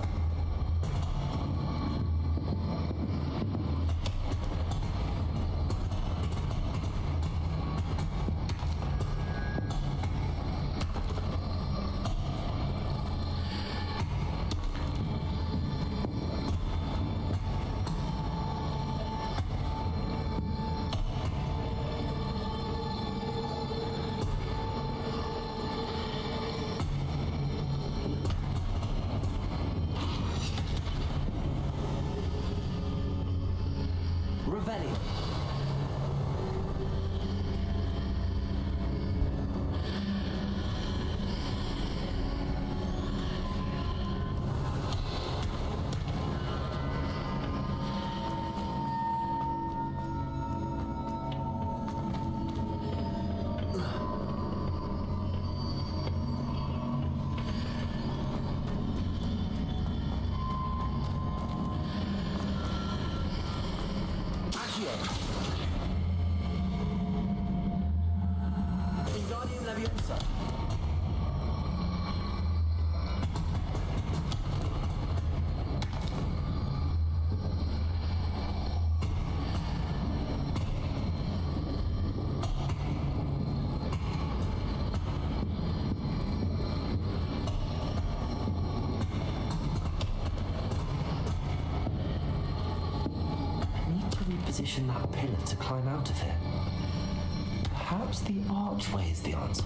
reposition that pillar to climb out of it. Perhaps the archway is the answer.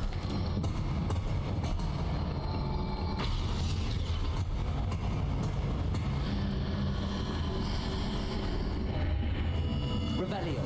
Revelio.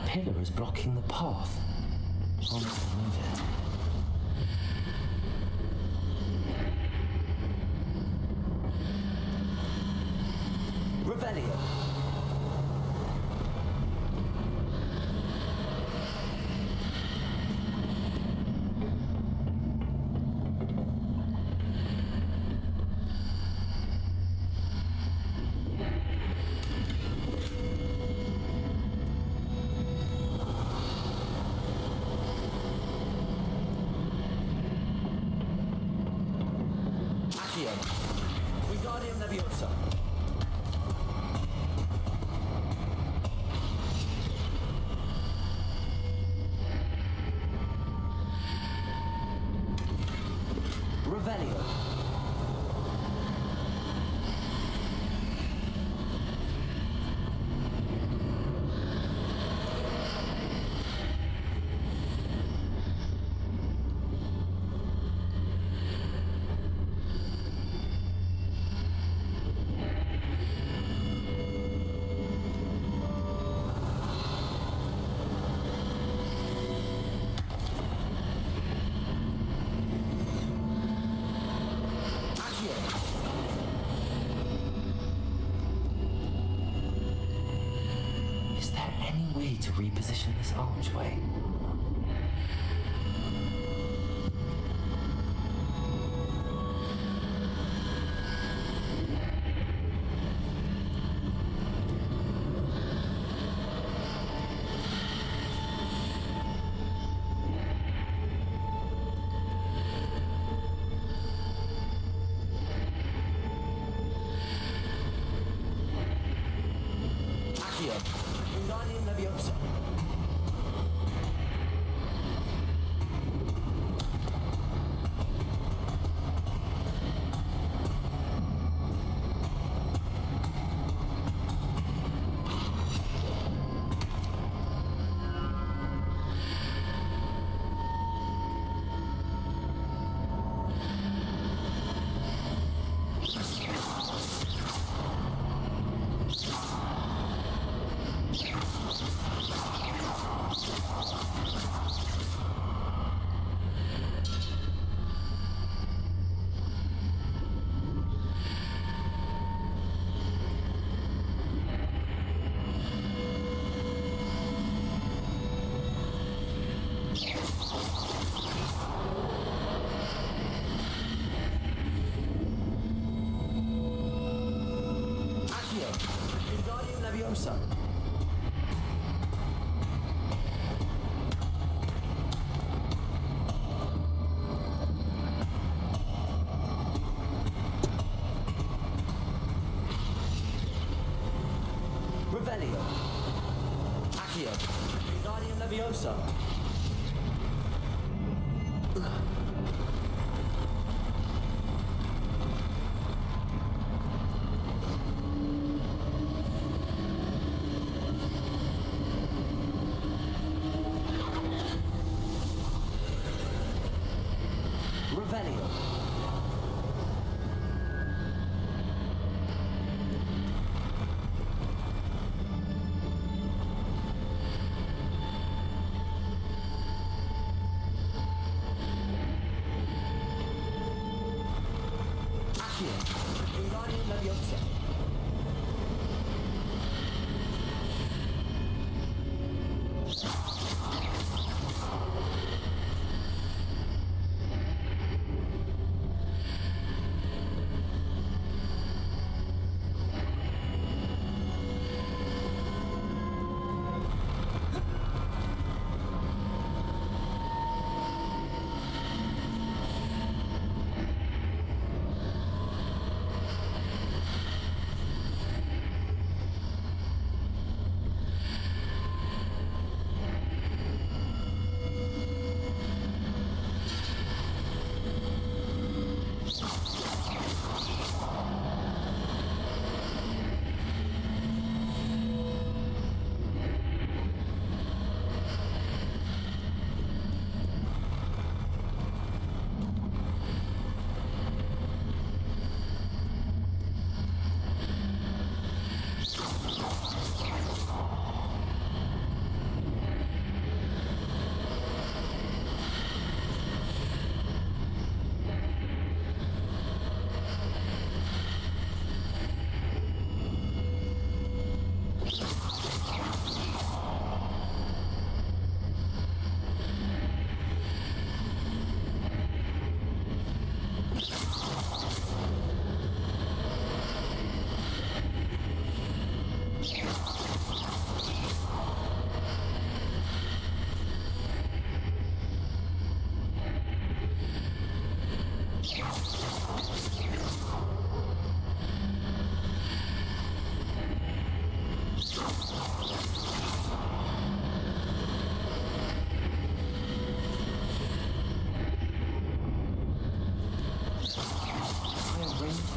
Pillar is blocking the path. I'll not move it. Revelio. Wingardium Leviosa. Revelio. Is there any way to reposition this archway? Wingardium Leviosa. Leviosa. Revelio. Accio. Wingardium Leviosa. Revelio. Accio. Wingardium Leviosa.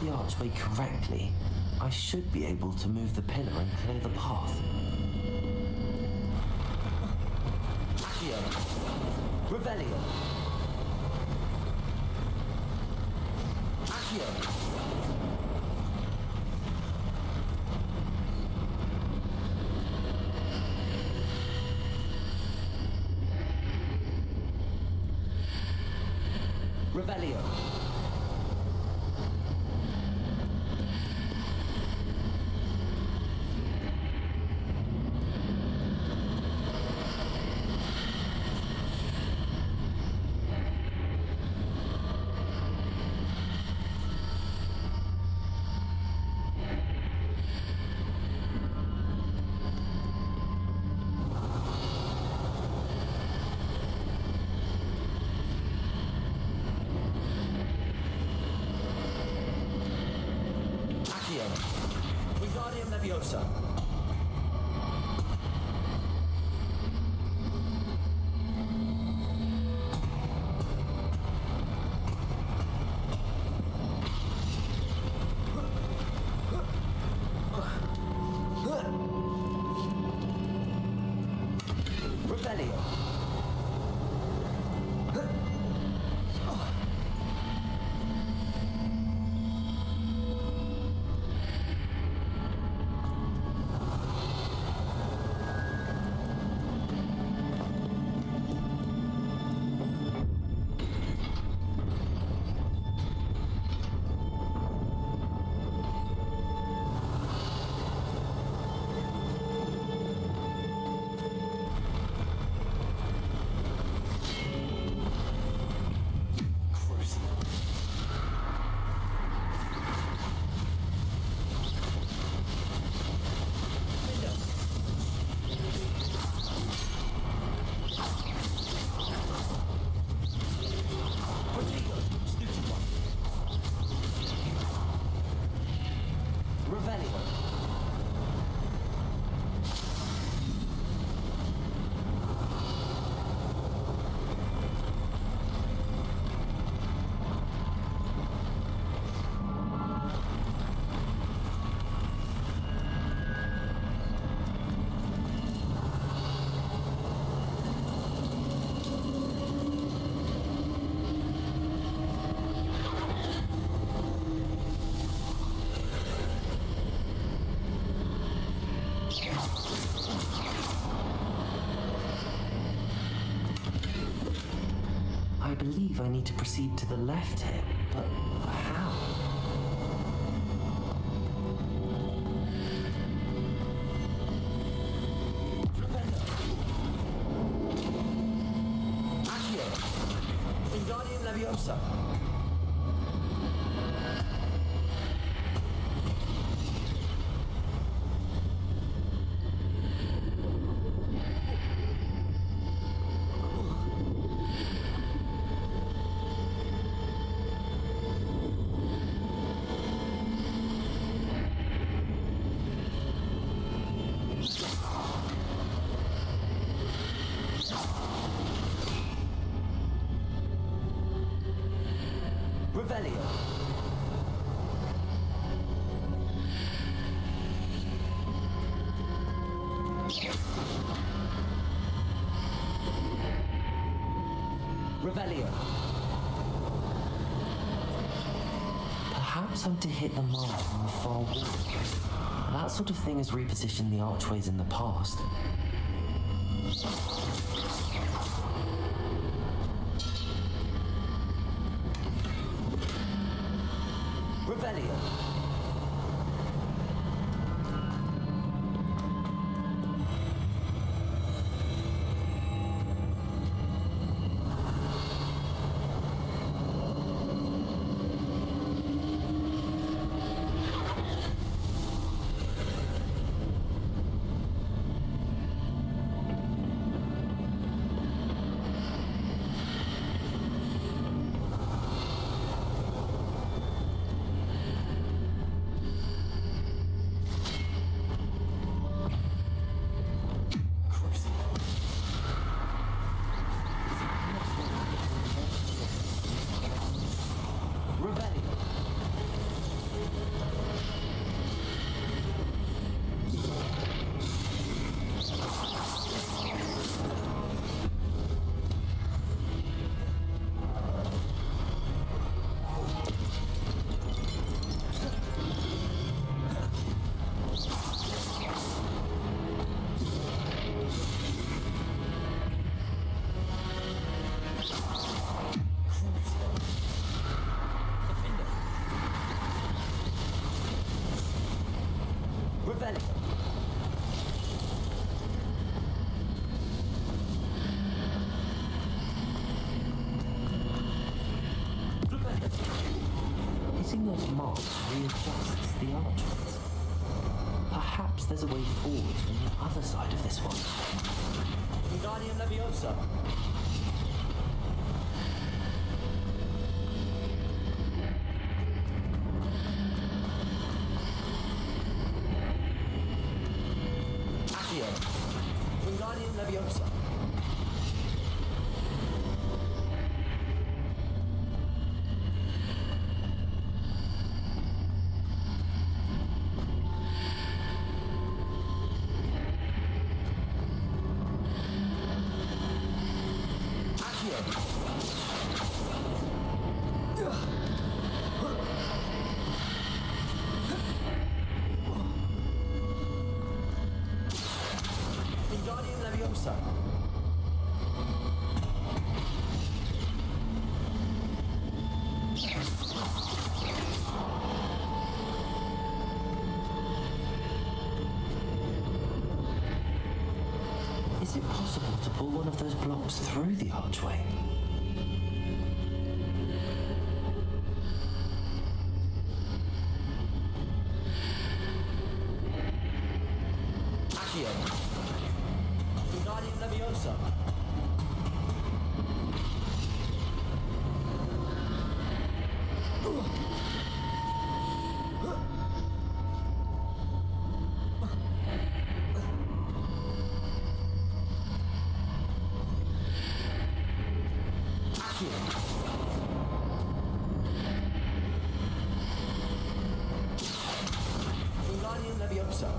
The archway correctly, I should be able to move the pillar and clear the path. Accio. Revelio. Accio. Revelio. Wingardium Leviosa. Revelio. believe I need to proceed to the left here, but how? Accio! Wingardium Leviosa! Revelio. Revelio. Perhaps I'm to hit the mark on the far wall. That sort of thing has repositioned the archways in the past. Revelio. Hitting those marks readjusts the archway. Perhaps there's a way forward from the other side of this one. Wingardium Leviosa. Accio. Wingardium Leviosa. Wingardium Leviosa. Is it possible to pull one of those blocks through the archway? Accio. Wingardium Leviosa. Wingardium Leviosa.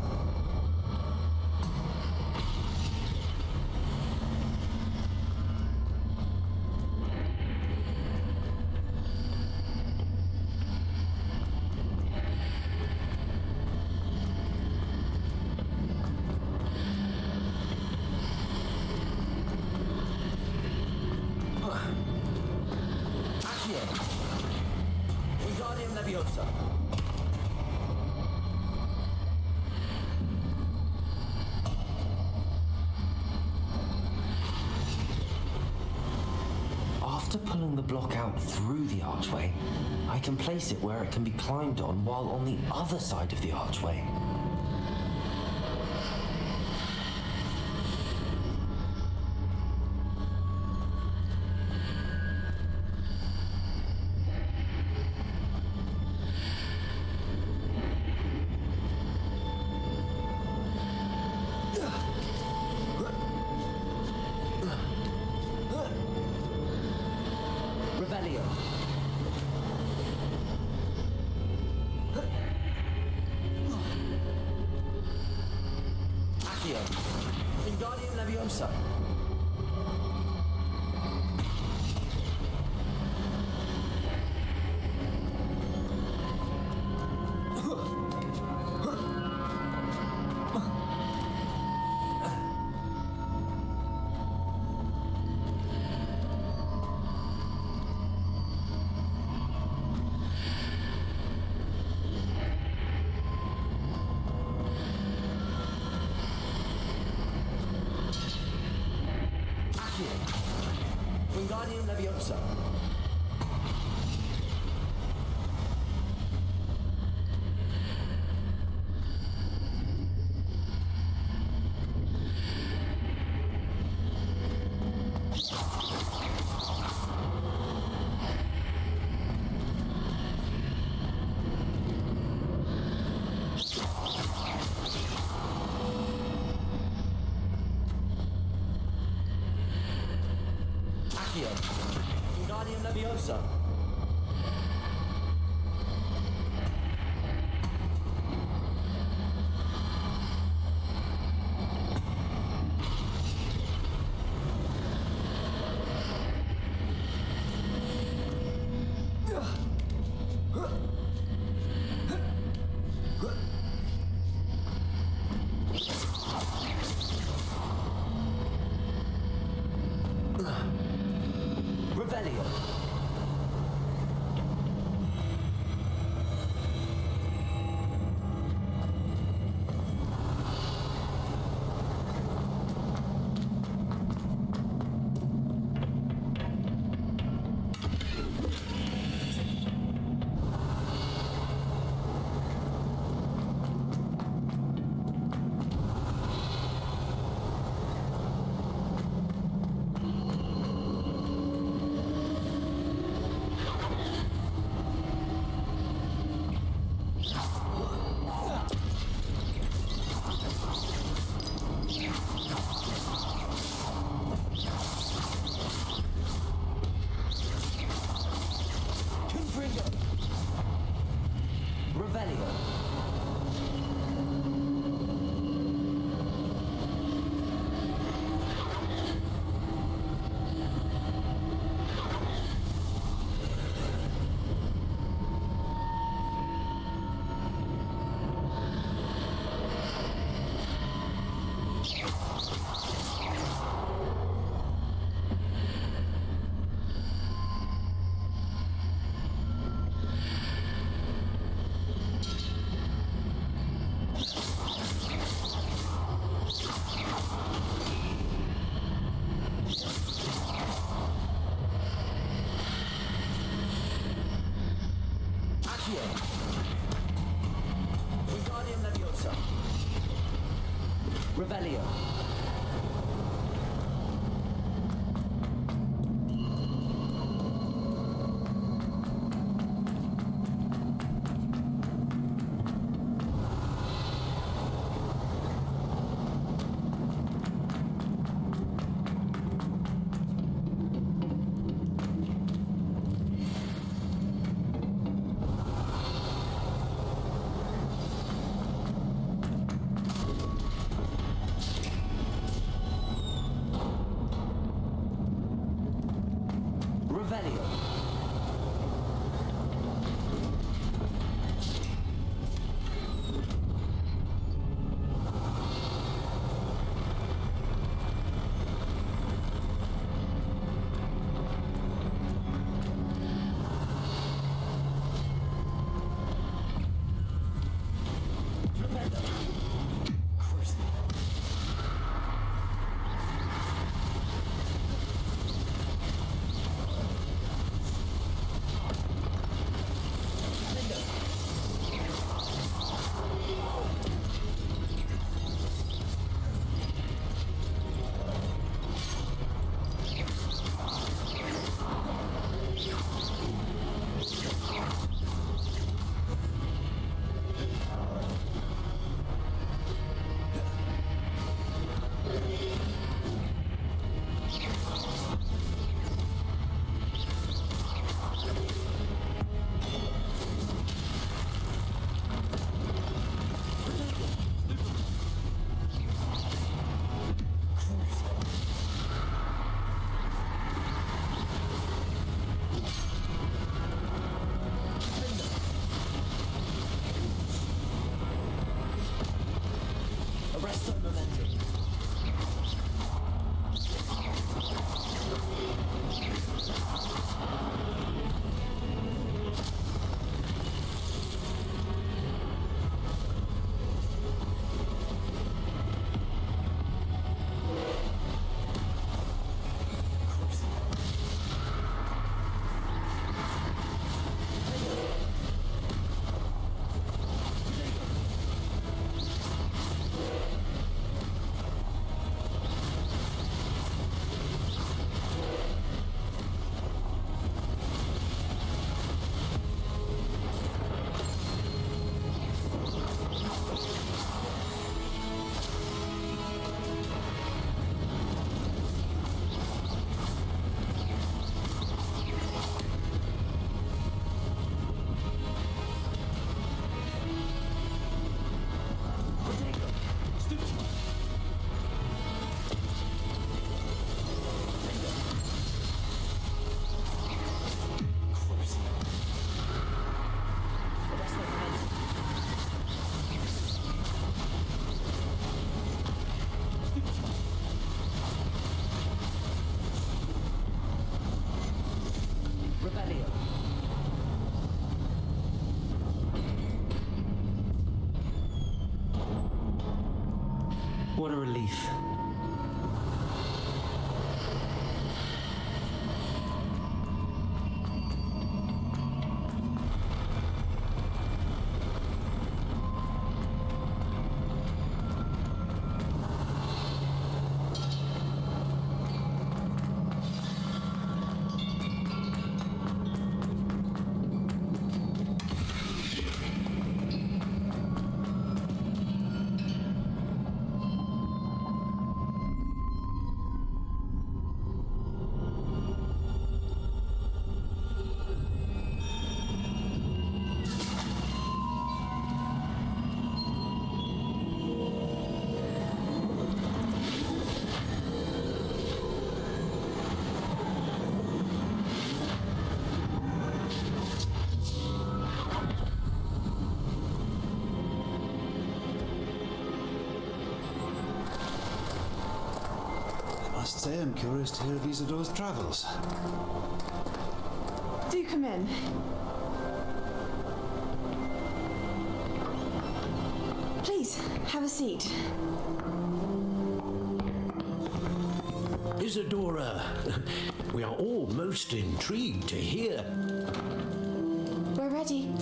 After pulling the block out through the archway, I can place it where it can be climbed on while on the other side of the archway. Revelio. What a relief. I must say I'm curious to hear of Isadore's travels. Do come in. Please, have a seat. Isadora, we are all most intrigued to hear. We're ready.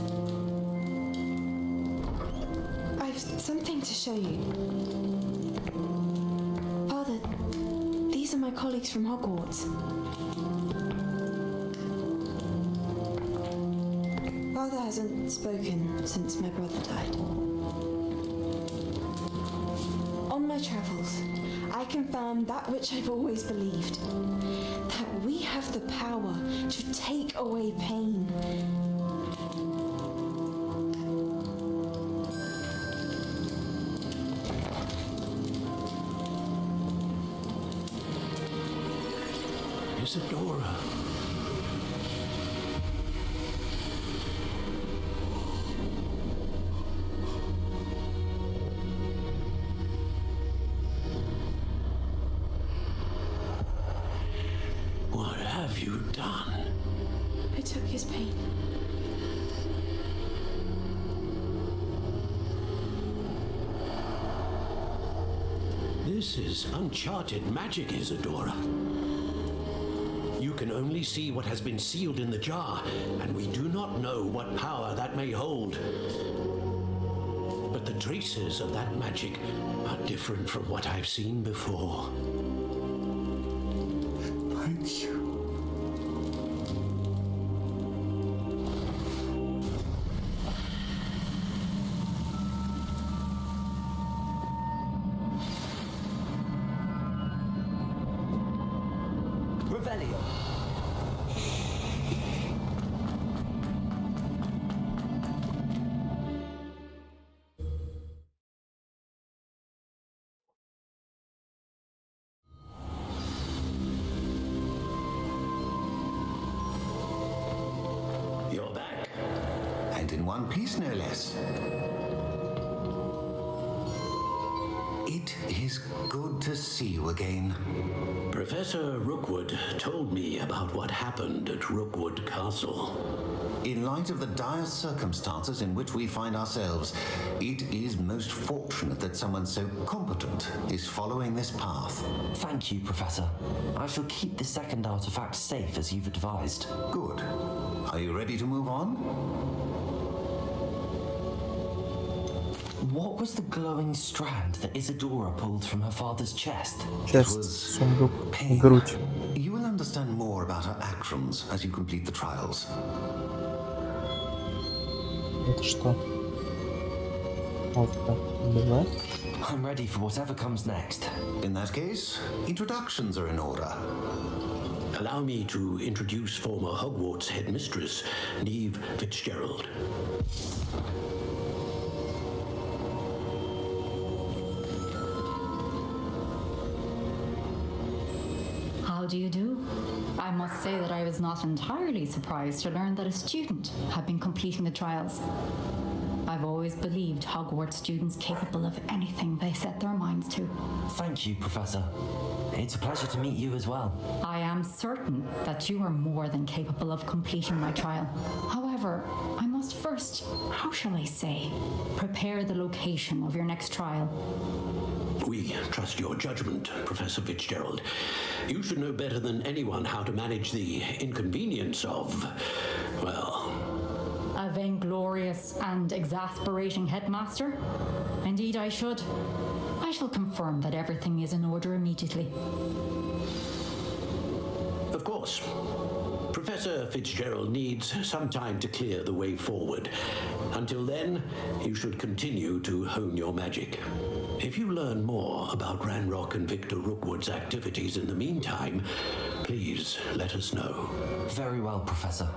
I've something to show you. Father, these are my colleagues from Hogwarts. Father hasn't spoken since my brother died. On my travels, I confirmed that which I've always believed, that we have the power to take away pain. Isadora. What have you done? I took his pain. This is uncharted magic, Isadora. You can only see what has been sealed in the jar, and we do not know what power that may hold. But the traces of that magic are different from what I've seen before. Thank you. Revelio. You're back. And in one piece, no less. It It's good to see you again. Professor Rookwood told me about what happened at Rookwood Castle. In light of the dire circumstances in which we find ourselves, it is most fortunate that someone so competent is following this path. Thank you, Professor. I shall keep the second artifact safe as you've advised. Good. Are you ready to move on? What was the glowing strand that Isadora pulled from her father's chest? Часть сундук, грудь. You will understand more about her actions as you complete the trials. Это что? Можно убивать? I'm ready for whatever comes next. In that case, introductions are in order. Allow me to introduce former Hogwarts headmistress, Neve Fitzgerald. How do you do? I must say that I was not entirely surprised to learn that a student had been completing the trials. I've always believed Hogwarts students capable of anything they set their minds to. Thank you, Professor. It's a pleasure to meet you as well. I am certain that you are more than capable of completing my trial. However, I must first, how shall I say, prepare the location of your next trial. We trust your judgment, Professor Fitzgerald. You should know better than anyone how to manage the inconvenience of, well... A vainglorious and exasperating headmaster? Indeed I should. I shall confirm that everything is in order immediately. Of course. Professor Fitzgerald needs some time to clear the way forward. Until then, you should continue to hone your magic. If you learn more about Ranrock and Victor Rookwood's activities in the meantime, please let us know. Very well, Professor.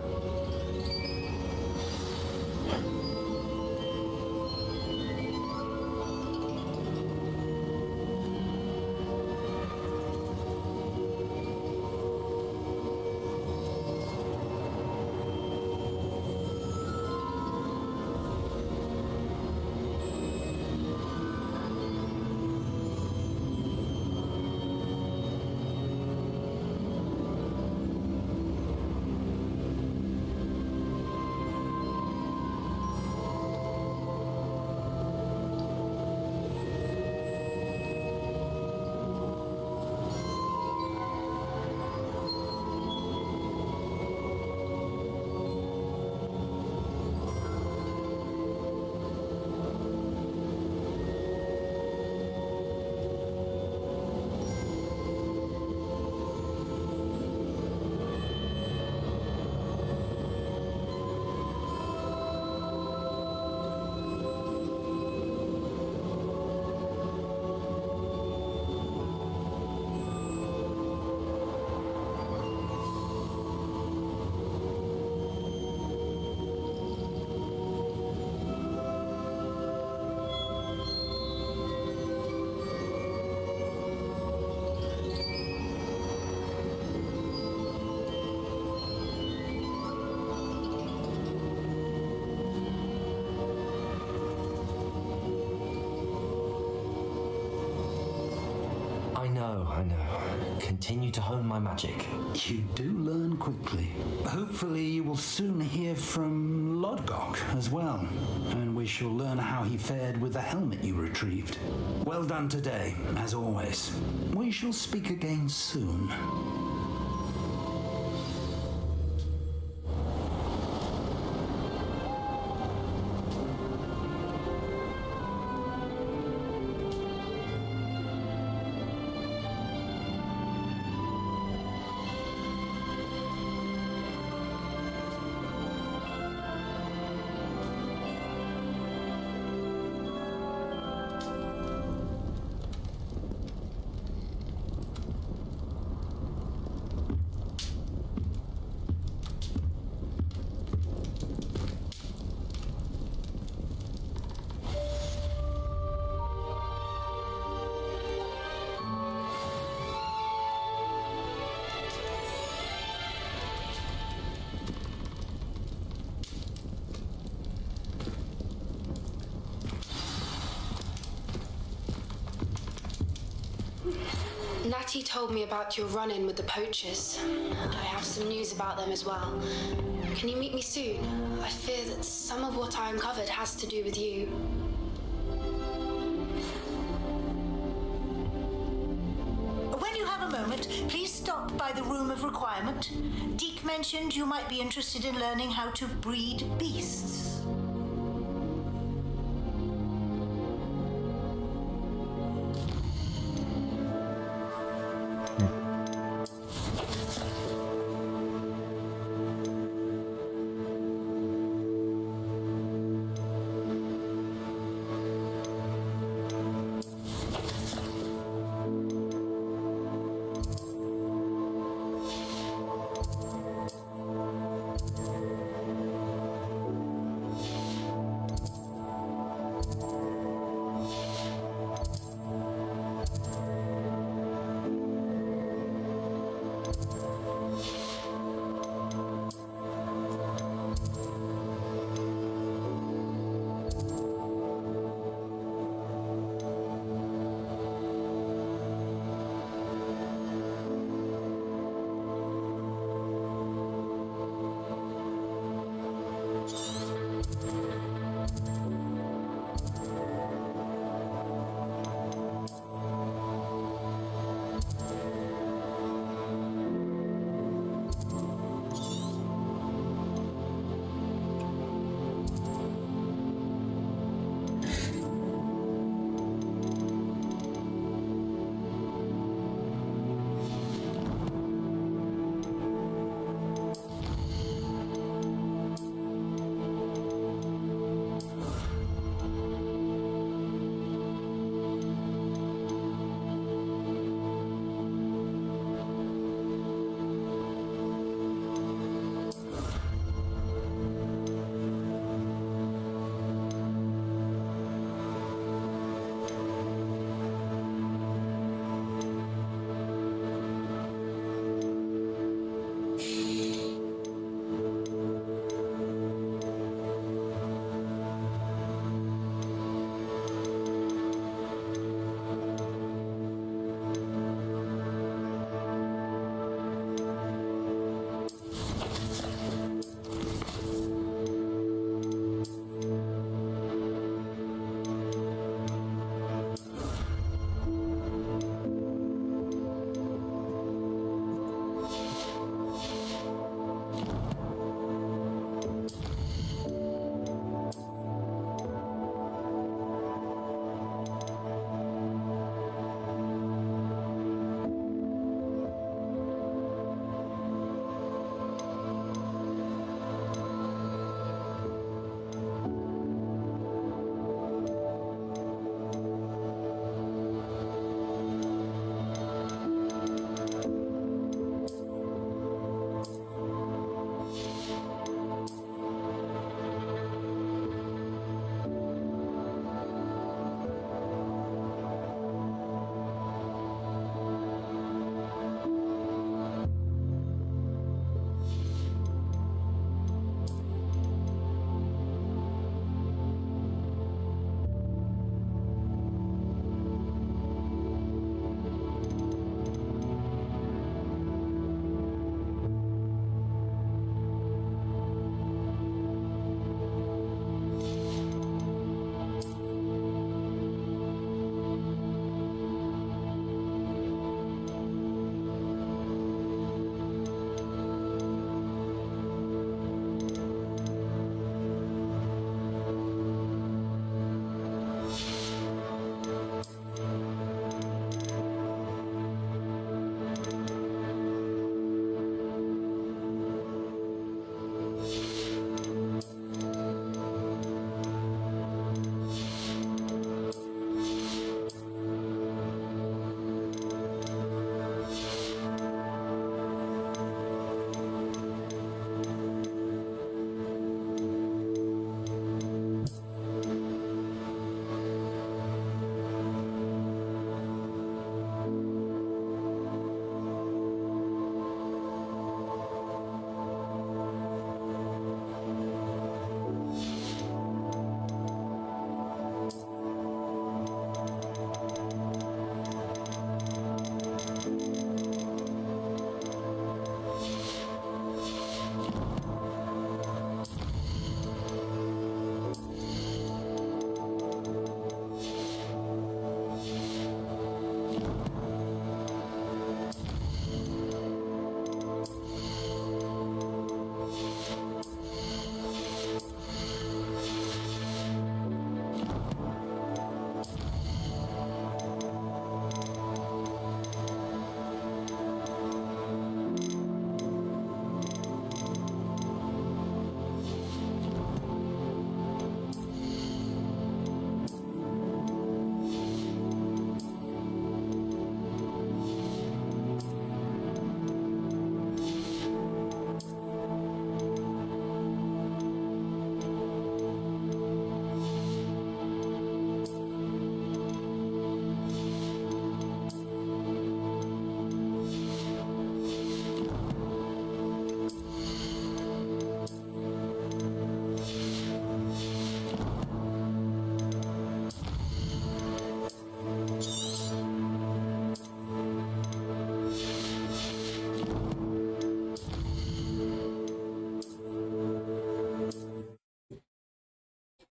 I know. Continue to hone my magic. You do learn quickly. Hopefully you will soon hear from Lodgok as well, and we shall learn how he fared with the helmet you retrieved. Well done today, as always. We shall speak again soon. Natty told me about your run-in with the poachers. I have some news about them as well. Can you meet me soon? I fear that some of what I uncovered has to do with you. When you have a moment, please stop by the Room of Requirement. Deke mentioned you might be interested in learning how to breed beasts.